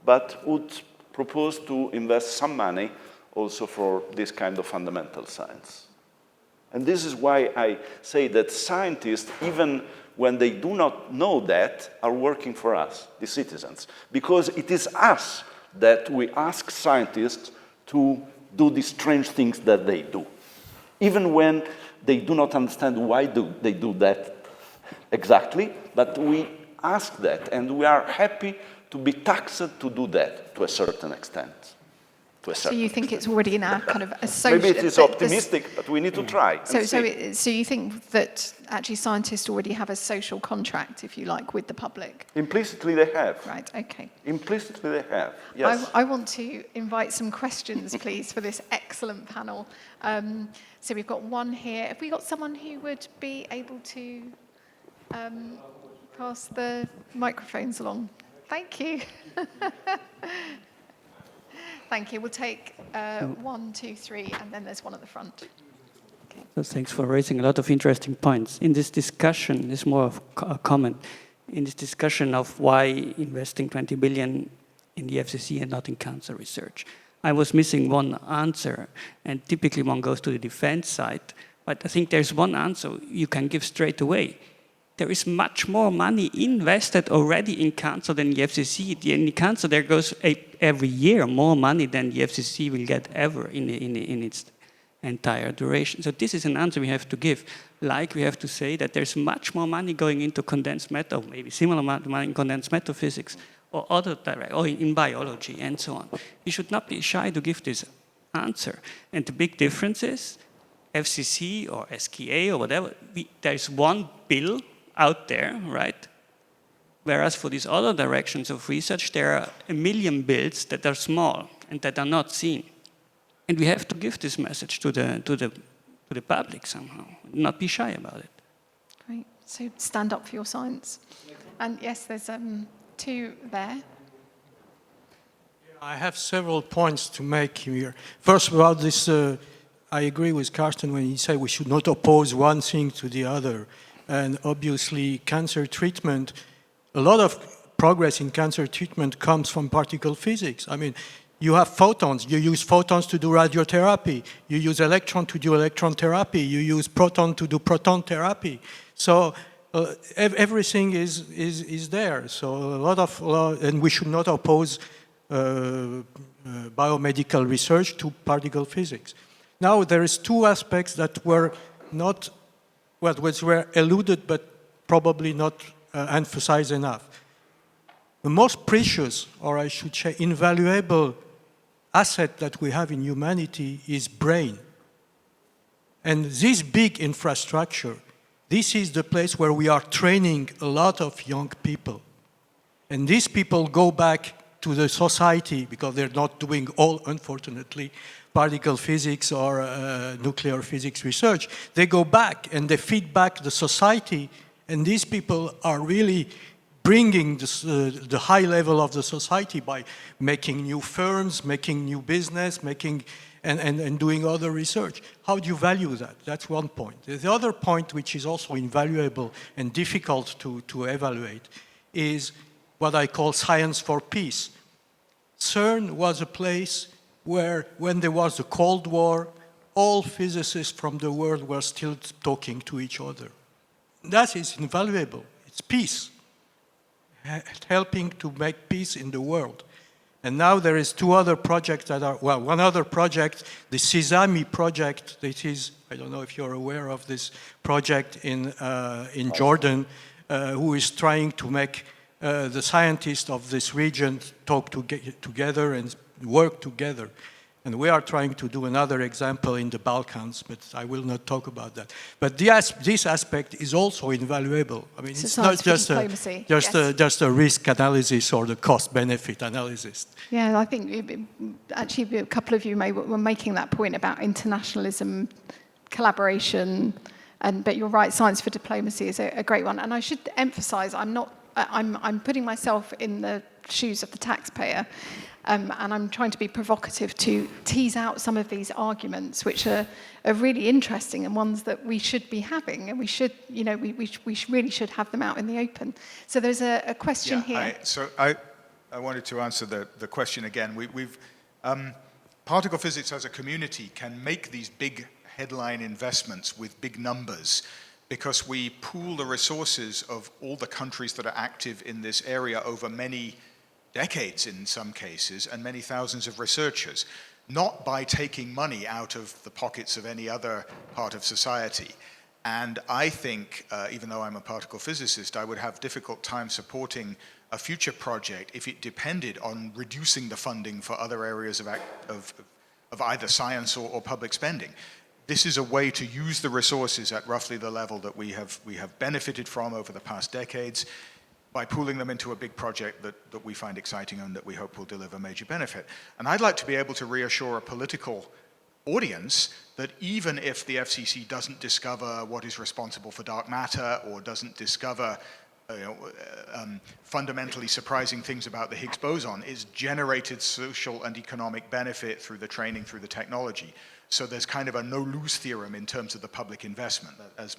but would propose to invest some money also for this kind of fundamental science. And this is why I say that scientists, even when they do not know that, are working for us, the citizens. Because it is us that we ask scientists to do the strange things that they do. Even when they do not understand why they do that exactly, but we ask that, and we are happy to be taxed to do that to a certain extent. So you think it's already in our kind of associate... Maybe it is optimistic, but we need to try. So you think that actually scientists already have a social contract, if you like, with the public? Implicitly they have. Right, okay. Implicitly they have, yes. I want to invite some questions, please, for this excellent panel. So we've got one here. Have we got someone who would be able to pass the microphones along? Thank you. Thank you. We'll take 1, 2, 3, and then there's one at the front. Okay. So thanks for raising a lot of interesting points. In this discussion, it's more of a comment, in this discussion of why investing 20 billion in the FCC and not in cancer research, I was missing one answer, and typically one goes to the defense side, but I think there's one answer you can give straight away. There is much more money invested already in cancer than the FCC. In cancer, there goes every year more money than the FCC will get ever in its entire duration. So this is an answer we have to give. Like we have to say that there's much more money going into condensed matter, maybe similar amount of money in condensed matter physics, or other or in biology, and so on. We should not be shy to give this answer. And the big difference is FCC or SKA or whatever, there's one bill out there, right? Whereas for these other directions of research, there are 1 million builds that are small and that are not seen. And we have to give this message to the public somehow, not be shy about it. Great. So stand up for your science. And yes, there's 2 there. I have several points to make here. First, about this, I agree with Carsten when he said we should not oppose one thing to the other. And obviously, cancer treatment, a lot of progress in cancer treatment comes from particle physics. I mean, you have photons. You use photons to do radiotherapy. You use electron to do electron therapy. You use proton to do proton therapy. So everything is there. So and we should not oppose biomedical research to particle physics. Now, there is 2 aspects that were not, well, which were alluded but probably not emphasized enough. The most precious, or I should say invaluable, asset that we have in humanity is brain. And this big infrastructure, this is the place where we are training a lot of young people. And these people go back to the society, because they're not doing all, unfortunately, particle physics or nuclear physics research. They go back and they feed back the society, and these people are really bringing the high level of the society by making new firms, making new business, and doing other research. How do you value that? That's one point. The other point, which is also invaluable and difficult to evaluate, is what I call science for peace. CERN was a place where, when there was the Cold War, all physicists from the world were still talking to each other. That is invaluable. It's peace, helping to make peace in the world. And now there is 2 other projects that are, well, one other project, the Sesame Project, that is, I don't know if you're aware of this project in Jordan, who is trying to make the scientists of this region talk together and work together. And we are trying to do another example in the Balkans, but I will not talk about that. But this aspect is also invaluable. I mean, it's not just a risk analysis or the cost-benefit analysis. Yeah, I think actually a couple of you were making that point about internationalism, collaboration, but you're right, science for diplomacy is a great one. And I should emphasize, I'm putting myself in the shoes of the taxpayer. And I'm trying to be provocative to tease out some of these arguments, which are really interesting and ones that we should be having, and we should, we really should have them out in the open. So there's a question here. I wanted to answer the question again. Particle physics as a community can make these big headline investments with big numbers because we pool the resources of all the countries that are active in this area over many decades in some cases, and many thousands of researchers, not by taking money out of the pockets of any other part of society. And I think, even though I'm a particle physicist, I would have difficult time supporting a future project if it depended on reducing the funding for other areas of either science or public spending. This is a way to use the resources at roughly the level that we have benefited from over the past decades, by pooling them into a big project that we find exciting and that we hope will deliver major benefit. And I'd like to be able to reassure a political audience that even if the FCC doesn't discover what is responsible for dark matter or doesn't discover fundamentally surprising things about the Higgs boson, it's generated social and economic benefit through the training, through the technology. So there's kind of a no-lose theorem in terms of the public investment. As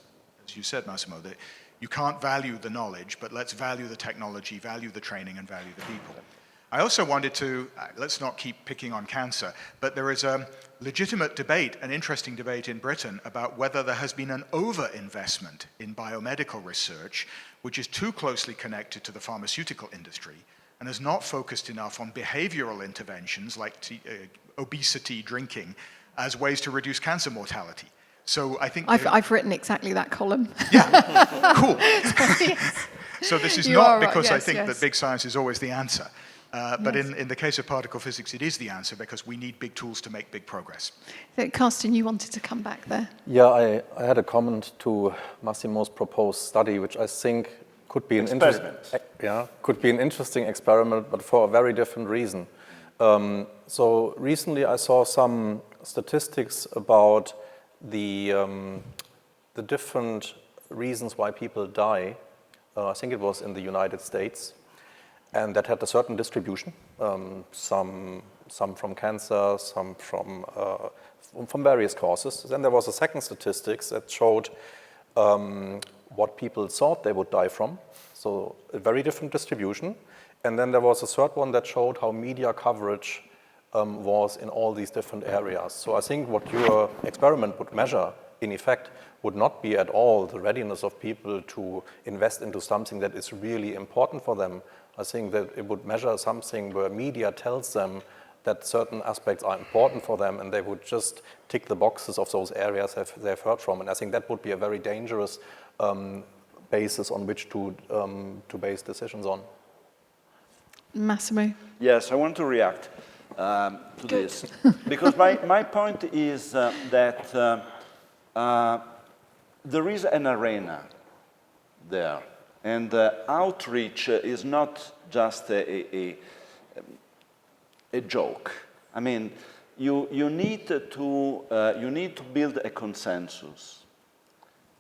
you said, Massimo, that you can't value the knowledge, but let's value the technology, value the training, and value the people. I also wanted to, let's not keep picking on cancer, but there is a legitimate debate, an interesting debate in Britain about whether there has been an over-investment in biomedical research, which is too closely connected to the pharmaceutical industry and is not focused enough on behavioral interventions like obesity, drinking, as ways to reduce cancer mortality. So I think I've written exactly that column. Yeah, cool. Yes. So this is You not are right. because Yes, I think yes. that big science is always the answer. But Yes. in the case of particle physics, it is the answer because we need big tools to make big progress. So, Carsten, you wanted to come back there. Yeah, I had a comment to Massimo's proposed study, which I think Could be an experiment. Could be an interesting experiment, but for a very different reason. So recently I saw some statistics about the different reasons why people die. I think it was in the United States, and that had a certain distribution. Some from cancer, some from various causes. Then there was a second statistics that showed what people thought they would die from. So a very different distribution. And then there was a third one that showed how media coverage was in all these different areas. So I think what your experiment would measure, in effect, would not be at all the readiness of people to invest into something that is really important for them. I think that it would measure something where media tells them that certain aspects are important for them, and they would just tick the boxes of those areas they've heard from. And I think that would be a very dangerous basis on which to base decisions on. Massimo? Yes, I want to react to this. Because my point is that there is an arena there. And outreach is not just a joke. I mean, you need to build a consensus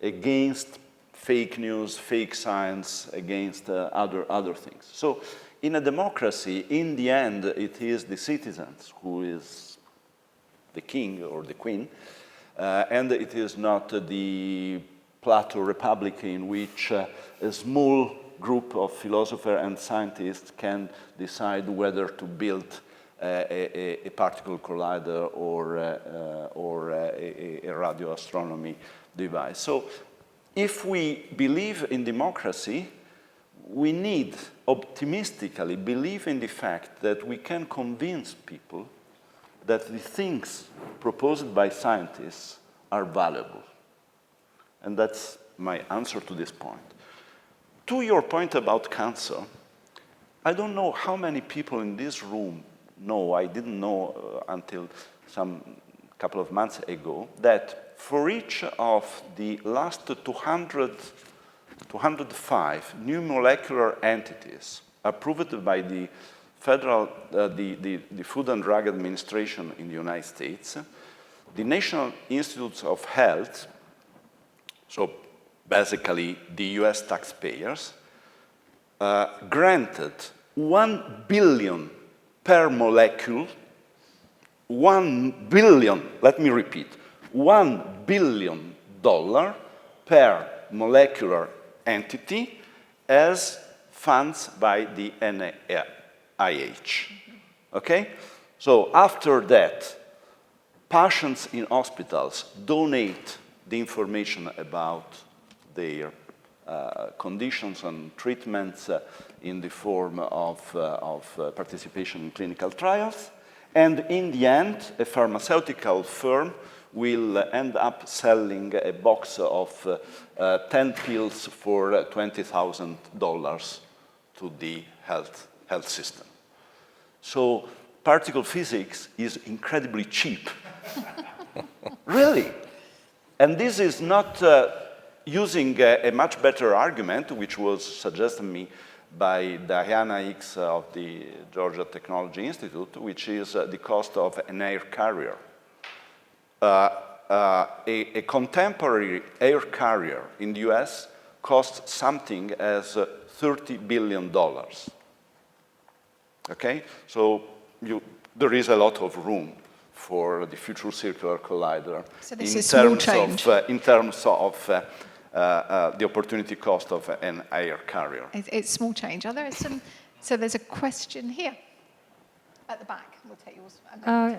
against fake news, fake science, against other things. So in a democracy, in the end, it is the citizens who is the king or the queen, and it is not the Plato Republic in which a small group of philosophers and scientists can decide whether to build a particle collider or a radio astronomy device. So if we believe in democracy, we need optimistically believe in the fact that we can convince people that the things proposed by scientists are valuable. And that's my answer to this point. To your point about cancer, I don't know how many people in this room know, I didn't know until some couple of months ago, that for each of the last 205 new molecular entities approved by the the Food and Drug Administration in the United States, the National Institutes of Health, so basically the US taxpayers, granted $1 billion per molecule, $1 billion, let me repeat, $1 billion per molecular entity as funds by the NIH, okay? So after that, patients in hospitals donate the information about their conditions and treatments in the form of participation in clinical trials. And in the end, a pharmaceutical firm will end up selling a box of 10 pills for $20,000 to the health system. So particle physics is incredibly cheap. Really. And this is not using a much better argument, which was suggested to me by Diana Hicks of the Georgia Technology Institute, which is the cost of an air carrier. A contemporary air carrier in the US costs something as $30 billion. Okay? So there is a lot of room for the future circular collider so this is small change. In terms of the opportunity cost of an air carrier. It's small change. Are there some? So there's a question here at the back. We'll take yours.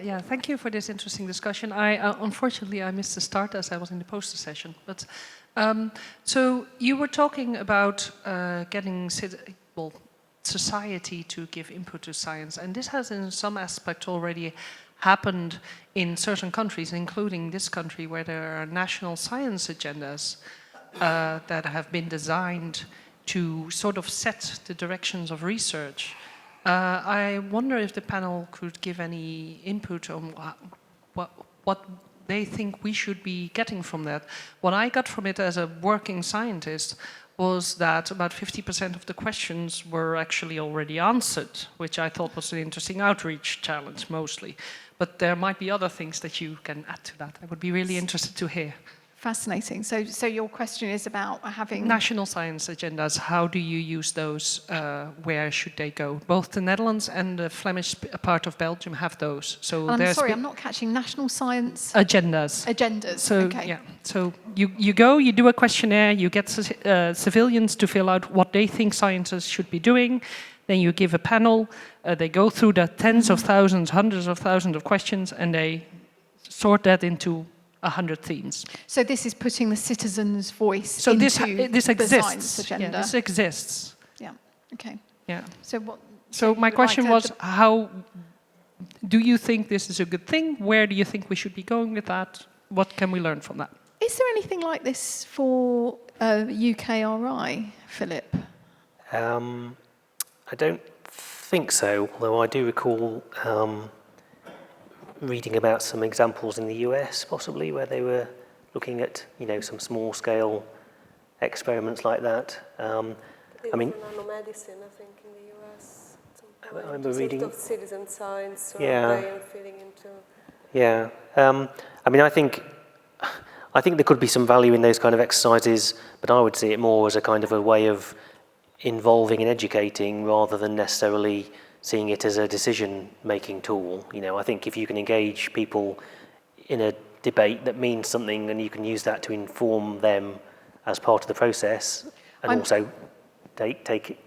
Yeah, thank you for this interesting discussion. Unfortunately, I missed the start as I was in the poster session. But so you were talking about getting society to give input to science, and this has in some aspect already happened in certain countries, including this country, where there are national science agendas that have been designed to sort of set the directions of research. I wonder if the panel could give any input on what they think we should be getting from that. What I got from it as a working scientist was that about 50% of the questions were actually already answered, which I thought was an interesting outreach challenge mostly. But there might be other things that you can add to that. I would be really interested to hear. Fascinating. So your question is about having... National science agendas, how do you use those? Where should they go? Both the Netherlands and the Flemish part of Belgium have those. So I'm sorry, I'm not catching national science... Agendas. Agendas, so, okay. Yeah. So you go, you do a questionnaire, you get civilians to fill out what they think scientists should be doing. Then you give a panel, they go through the tens of thousands, hundreds of thousands of questions, and they sort that into 100 themes. So this is putting the citizen's voice so into this exists. The science agenda. Yeah, this exists. Yeah, okay. Yeah. So what? So my question was, how do you think this is a good thing? Where do you think we should be going with that? What can we learn from that? Is there anything like this for UKRI, Philip? I don't think so, although I do recall reading about some examples in the US, possibly, where they were looking at, some small-scale experiments like that. I mean, nanomedicine, I think, in the US. I remember reading of citizen science, survey, and feeding into. Yeah, I mean, I think there could be some value in those kind of exercises, but I would see it more as a kind of a way of involving and educating rather than necessarily seeing it as a decision-making tool. I think if you can engage people in a debate that means something and you can use that to inform them as part of the process and also take it.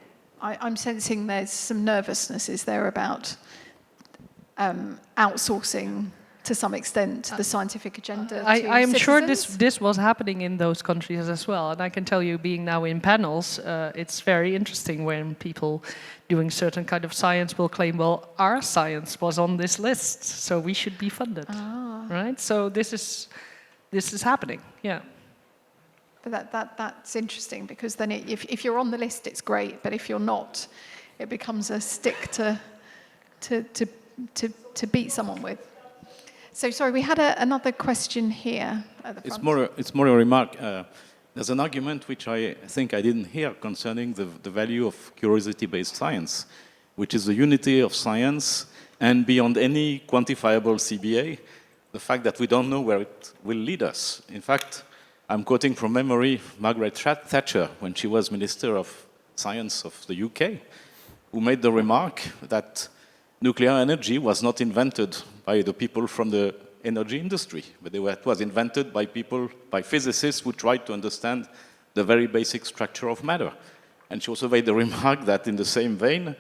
I'm sensing there's some nervousness, is there, about outsourcing to some extent the scientific agenda I am sure citizens? this was happening in those countries as well. And I can tell you, being now in panels, it's very interesting when people doing certain kind of science will claim, well, our science was on this list, so we should be funded, right? So this is happening, yeah. But that's interesting, because then if you're on the list, it's great, but if you're not, it becomes a stick to beat someone with. So sorry, we had another question here at the front. It's more a remark. There's an argument which I think I didn't hear concerning the value of curiosity-based science, which is the unity of science and beyond any quantifiable CBA, the fact that we don't know where it will lead us. In fact, I'm quoting from memory Margaret Thatcher when she was Minister of Science of the UK, who made the remark that nuclear energy was not invented by the people from the energy industry, but it was invented by physicists who tried to understand the very basic structure of matter. And she also made the remark that in the same vein,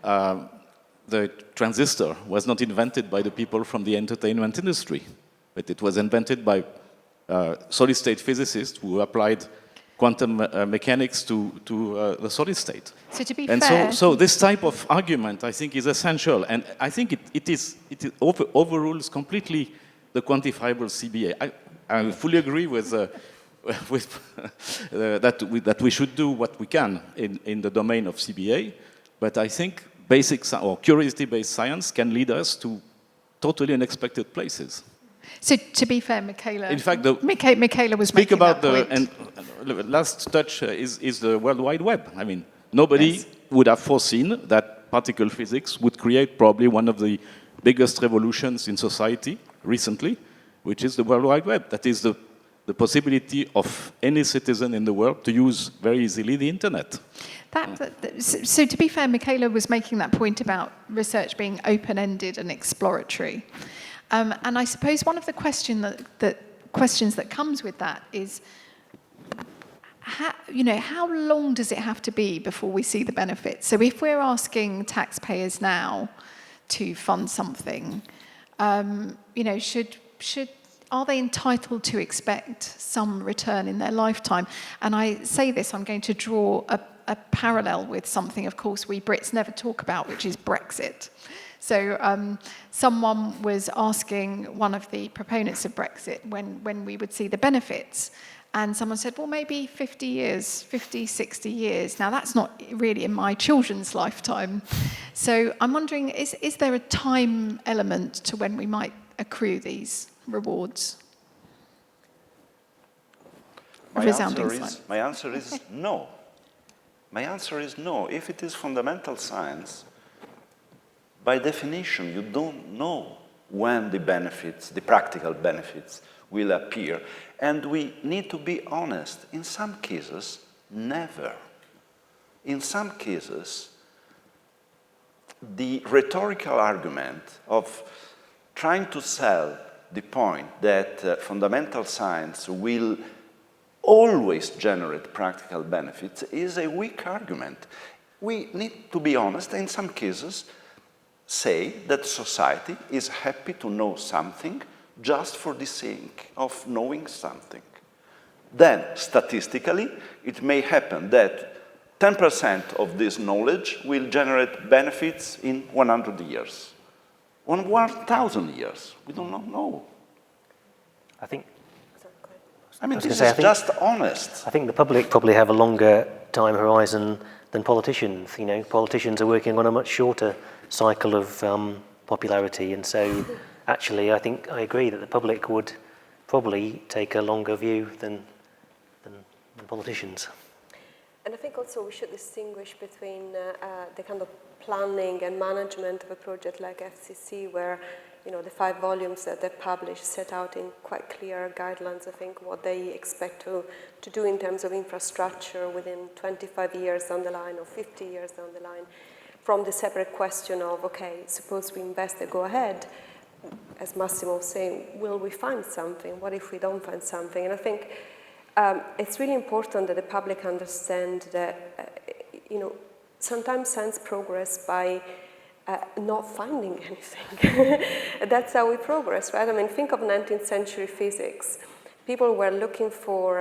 the transistor was not invented by the people from the entertainment industry, but it was invented by solid-state physicists who applied quantum mechanics to the solid state. So to be and fair... so this type of argument, I think, is essential. And I think it overrules completely the quantifiable CBA. I fully agree with that we should do what we can in the domain of CBA. But I think basic or curiosity-based sciance can lead us to totally unexpected places. So to be fair, Michaela, in fact, Michaela was making that point. And last touch is the World Wide Web. I mean, nobody would have foreseen that particle physics would create probably one of the biggest revolutions in society recently, which is the World Wide Web. That is the possibility of any citizen in the world to use very easily the internet. So to be fair, Michaela was making that point about research being open-ended and exploratory. And I suppose one of the questions that comes with that is, how long does it have to be before we see the benefits? So if we're asking taxpayers now to fund something, are they entitled to expect some return in their lifetime? And I say this, I'm going to draw a parallel with something, of course, we Brits never talk about, which is Brexit. So someone was asking one of the proponents of Brexit when we would see the benefits. And someone said, well, maybe 50 years, 50, 60 years. Now, that's not really in my children's lifetime. So I'm wondering, is there a time element to when we might accrue these rewards? resounding silence. My answer is no. My answer is no. If it is fundamental science, by definition, you don't know when the benefits, the practical benefits, will appear. And we need to be honest. In some cases, never. In some cases, the rhetorical argument of trying to sell the point that fundamental science will always generate practical benefits is a weak argument. We need to be honest, in some cases, say that society is happy to know something just for the sake of knowing something. Then, statistically, it may happen that 10% of this knowledge will generate benefits in 100 years. 1,000 years, we don't know. I mean, this is just honest. I think the public probably have a longer time horizon than politicians. You know, politicians are working on a much shorter cycle of popularity, and so actually I think I agree that the public would probably take a longer view than politicians. And I think also we should distinguish between the kind of planning and management of a project like FCC, where the 5 volumes that they publish set out in quite clear guidelines, I think, what they expect to do in terms of infrastructure within 25 years down the line or 50 years down the line, from the separate question of, okay, suppose we invest and go ahead, as Massimo was saying, will we find something? What if we don't find something? And I think it's really important that the public understand that, sometimes science progress by not finding anything. That's how we progress, right? I mean, think of 19th century physics. People were looking for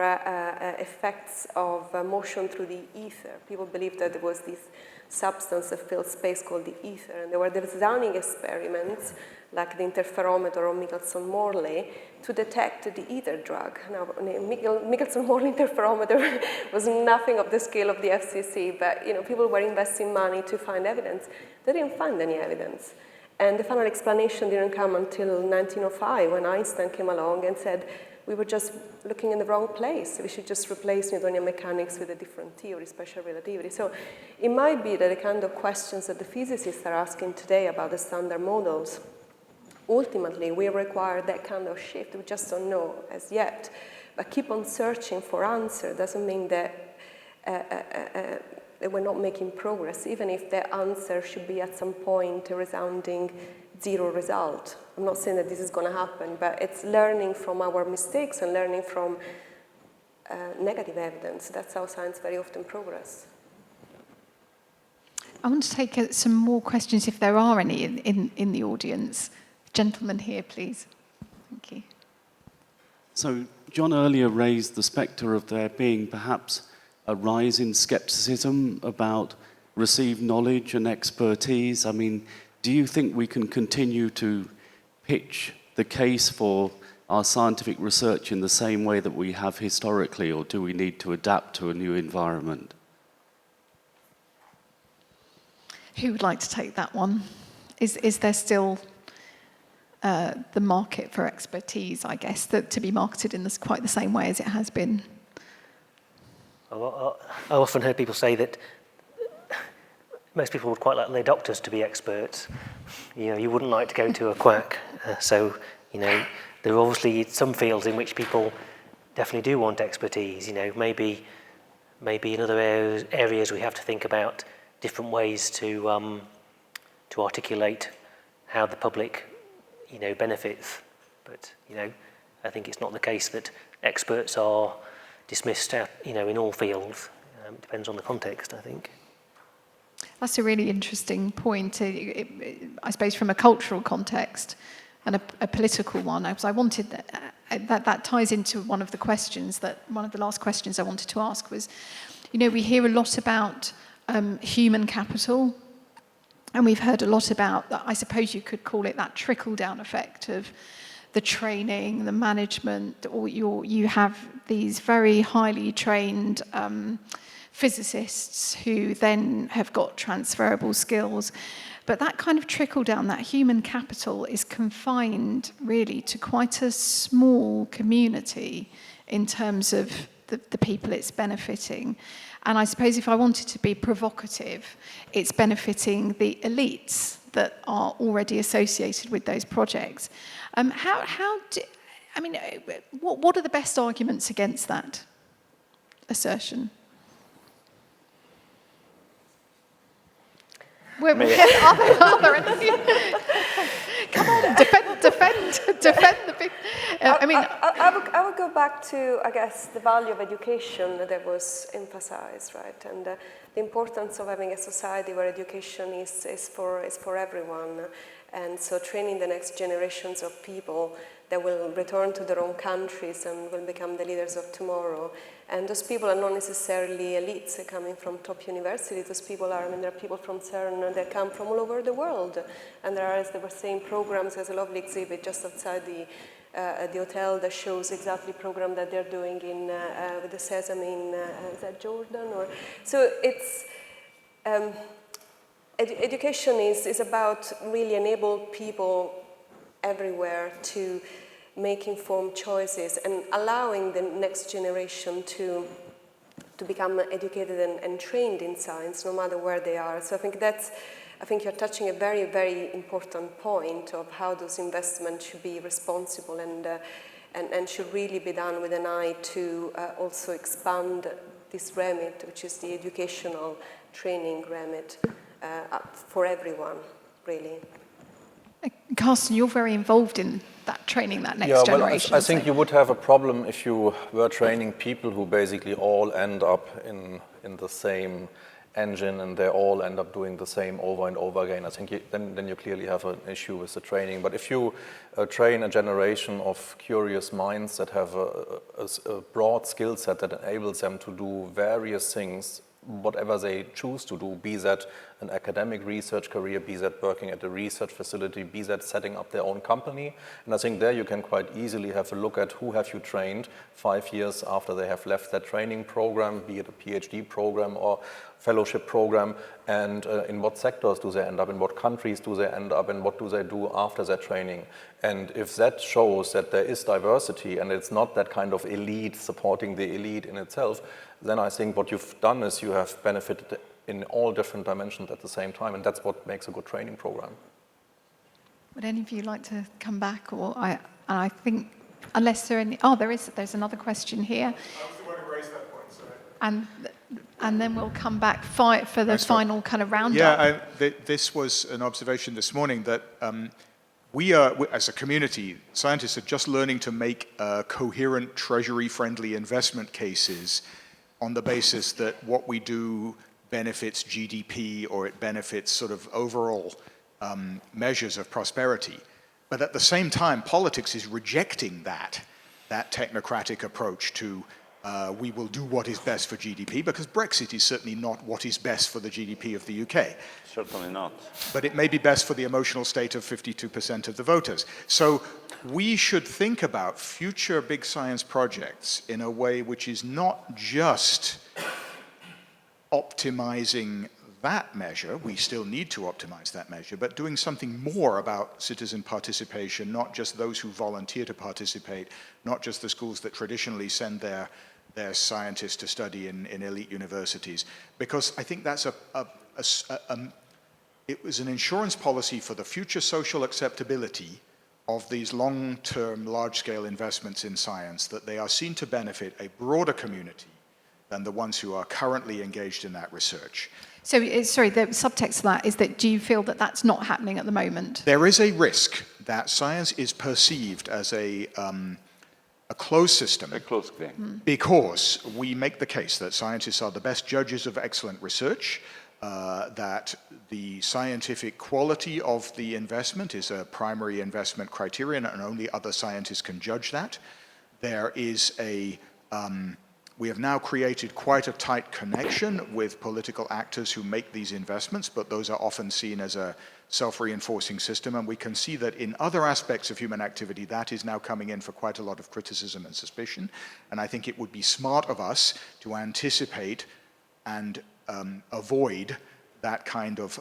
effects of motion through the ether. People believed that there was this substance that filled space called the ether, and there were designing experiments like the interferometer or Michelson-Morley to detect the ether drug. Now, Michelson-Morley interferometer was nothing of the scale of the FCC, but people were investing money to find evidence. They didn't find any evidence. And the final explanation didn't come until 1905, when Einstein came along and said, we were just looking in the wrong place. We should just replace Newtonian mechanics with a different theory, special relativity. So it might be that the kind of questions that the physicists are asking today about the standard models, ultimately we require that kind of shift. We just don't know as yet. But keep on searching for answer doesn't mean that we're not making progress, even if the answer should be at some point a resounding 0 result. I'm not saying that this is going to happen, but it's learning from our mistakes and learning from negative evidence. That's how science very often progresses. I want to take some more questions if there are any in the audience. Gentleman here, please. Thank you. So John earlier raised the spectre of there being perhaps a rise in skepticism about received knowledge and expertise. I mean, do you think we can continue to pitch the case for our scientific research in the same way that we have historically, or do we need to adapt to a new environment? Who would like to take that one? Is there still the market for expertise, I guess, that to be marketed in quite the same way as it has been? I often heard people say that most people would quite like their doctors to be experts. You wouldn't like to go to a quack. So, there are obviously some fields in which people definitely do want expertise. Maybe in other areas we have to think about different ways to articulate how the public, benefits. But, I think it's not the case that experts are dismissed, in all fields. It depends on the context, I think. That's a really interesting point, I suppose, from a cultural context and a political one. I wanted that ties into one of the last questions I wanted to ask was, we hear a lot about human capital, and we've heard a lot about, I suppose you could call it that trickle-down effect of the training, the management, or you have these very highly trained physicists who then have got transferable skills. But that kind of trickle down, that human capital, is confined really to quite a small community in terms of the people it's benefiting. And I suppose if I wanted to be provocative, it's benefiting the elites that are already associated with those projects. What are the best arguments against that assertion? Are there any? Come on, defend the big. I would go back to, I guess, the value of education that was emphasized, right? And the importance of having a society where education is for everyone. And so training the next generations of people that will return to their own countries and will become the leaders of tomorrow. And those people are not necessarily elites coming from top universities. Those people are, there are people from CERN that come from all over the world. And there are, as they were saying, programs. There's a lovely exhibit just outside the hotel that shows exactly program that they're doing with the Sesame in, is that Jordan? So it's, education is about really enable people everywhere to make informed choices and allowing the next generation to become educated and trained in science, no matter where they are. So I think you're touching a very, very important point of how those investments should be responsible and should really be done with an eye to also expand this remit, which is the educational training remit for everyone, really. Carsten, you're very involved in that training, that next generation. I think you would have a problem if you were training people who basically all end up in the same engine and they all end up doing the same over and over again. I think then you clearly have an issue with the training. But if you train a generation of curious minds that have a broad skill set that enables them to do various things, whatever they choose to do, be that an academic research career, be that working at a research facility, be that setting up their own company. And I think there you can quite easily have a look at who have you trained 5 years after they have left that training program, be it a PhD program or fellowship program, and in what sectors do they end up, in what countries do they end up, and what do they do after their training. And if that shows that there is diversity and it's not that kind of elite supporting the elite in itself, then I think what you've done is you have benefited in all different dimensions at the same time, and that's what makes a good training program. Would any of you like to come back? Or I think, unless there are any, there's another question here. I was the one who raised that point, sorry. And then we'll come back for the final kind of roundup. Yeah, this was an observation this morning that we are, as a community, scientists are just learning to make coherent, treasury-friendly investment cases on the basis that what we do benefits GDP or it benefits sort of overall measures of prosperity. But at the same time, politics is rejecting that technocratic approach to we will do what is best for GDP, because Brexit is certainly not what is best for the GDP of the UK. Certainly not. But it may be best for the emotional state of 52% of the voters. So we should think about future big science projects in a way which is not just optimizing that measure, we still need to optimize that measure, but doing something more about citizen participation, not just those who volunteer to participate, not just the schools that traditionally send their scientists to study in elite universities. Because I think that's it was an insurance policy for the future social acceptability of these long-term, large-scale investments in science, that they are seen to benefit a broader community than the ones who are currently engaged in that research. So, sorry, the subtext of that is that do you feel that that's not happening at the moment? There is a risk that science is perceived as a closed system. A closed game. Because we make the case that scientists are the best judges of excellent research, that the scientific quality of the investment is a primary investment criterion and only other scientists can judge that. There is we have now created quite a tight connection with political actors who make these investments, but those are often seen as a self-reinforcing system, and we can see that in other aspects of human activity that is now coming in for quite a lot of criticism and suspicion, and I think it would be smart of us to anticipate and avoid that kind of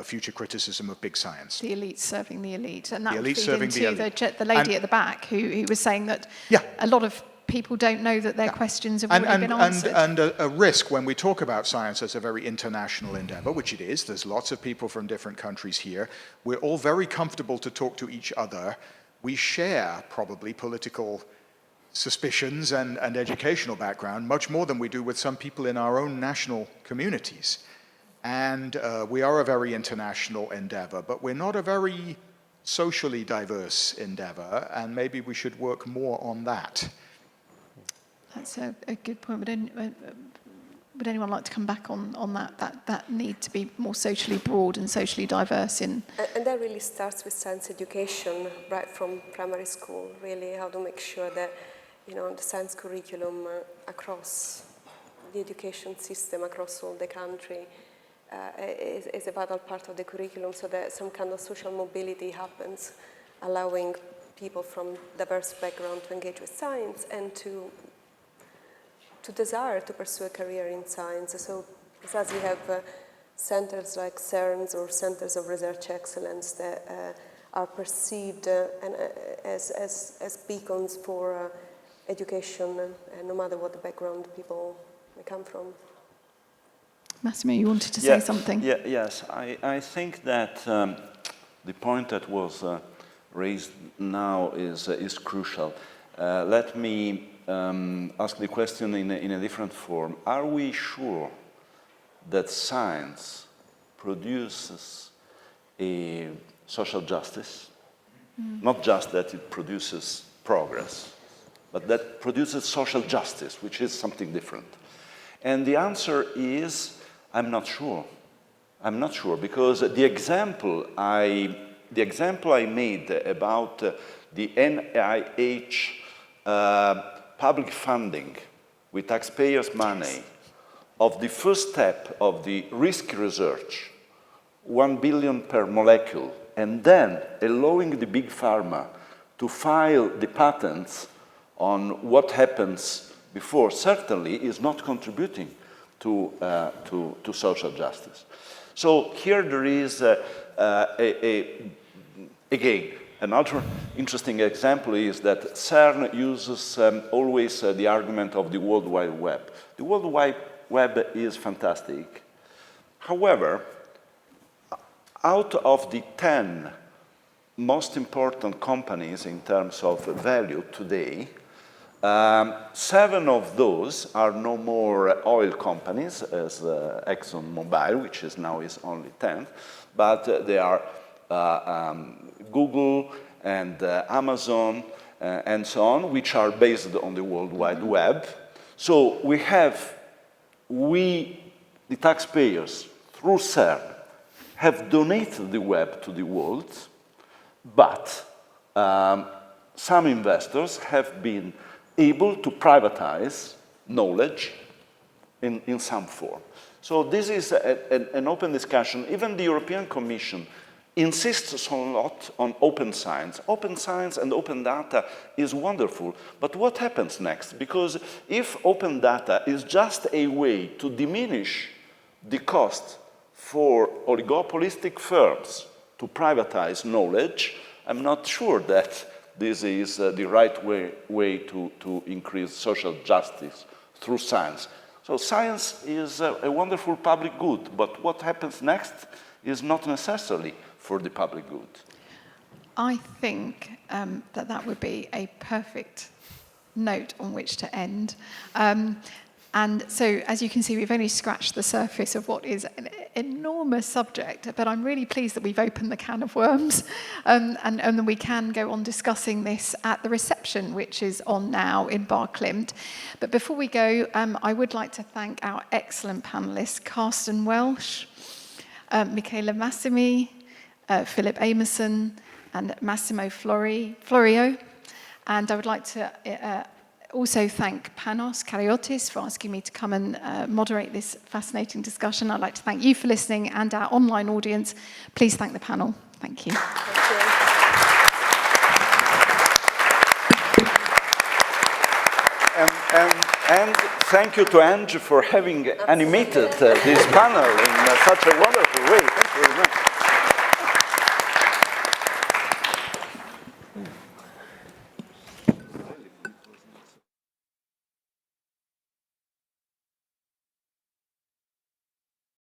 future criticism of big science. The elite serving the elite, and that the would elite feed serving into the lady at the back who was saying that a lot of people don't know that their questions have already been answered. And a risk when we talk about science as a very international endeavor, which it is. There's lots of people from different countries here. We're all very comfortable to talk to each other. We share probably political suspicions and educational background much more than we do with some people in our own national communities. And we are a very international endeavor, but we're not a very socially diverse endeavor, and maybe we should work more on that. That's a good point. Would anyone like to come back on that need to be more socially broad and socially diverse in? And that really starts with science education, right from primary school, really, how to make sure that, the science curriculum across the education system, across all the country, is a vital part of the curriculum, so that some kind of social mobility happens, allowing people from diverse backgrounds to engage with science and to desire to pursue a career in science. So besides we have centers like CERNs or centers of research excellence that are perceived as beacons for education, and no matter what the background people may come from. Massimo, you wanted to say something? Yes, I think that the point that was raised now is crucial. Let me ask the question in a different form. Are we sure that science produces a social justice? Not just that it produces progress, but that produces social justice, which is something different. And the answer is, I'm not sure. I'm not sure, because the example I made about the NIH public funding with taxpayers' money of the first step of the risk research, 1 billion per molecule, and then allowing the big pharma to file the patents on what happens before, certainly is not contributing to social justice. So here there is, again, another interesting example is that CERN uses always the argument of the World Wide Web. The World Wide Web is fantastic. However, out of the 10 most important companies in terms of value today, 7 of those are no more oil companies, as ExxonMobil, which is now is only 10th, but they are Google and Amazon and so on, which are based on the World Wide Web. So we, the taxpayers, through CERN, have donated the web to the world, but some investors have been able to privatize knowledge in some form. So this is an open discussion. Even the European Commission insists a lot on open science. Open science and open data is wonderful, but what happens next? Because if open data is just a way to diminish the cost for oligopolistic firms to privatize knowledge, I'm not sure that this is the right way to increase social justice through science. So science is a wonderful public good, but what happens next is not necessarily for the public good. I think that would be a perfect note on which to end. And so, as you can see, we've only scratched the surface of what is an enormous subject, but I'm really pleased that we've opened the can of worms, and that we can go on discussing this at the reception, which is on now in Bar Klimt. But before we go, I would like to thank our excellent panellists, Carsten Welsch, Michela Massimi, Philip Amison, and Massimo Florio. And I would like to also thank Panos Kariotis for asking me to come and moderate this fascinating discussion. I'd like to thank you for listening and our online audience. Please thank the panel. Thank you. Thank you. And thank you to Ange for having animated this panel in such a wonderful way. Thank you very much.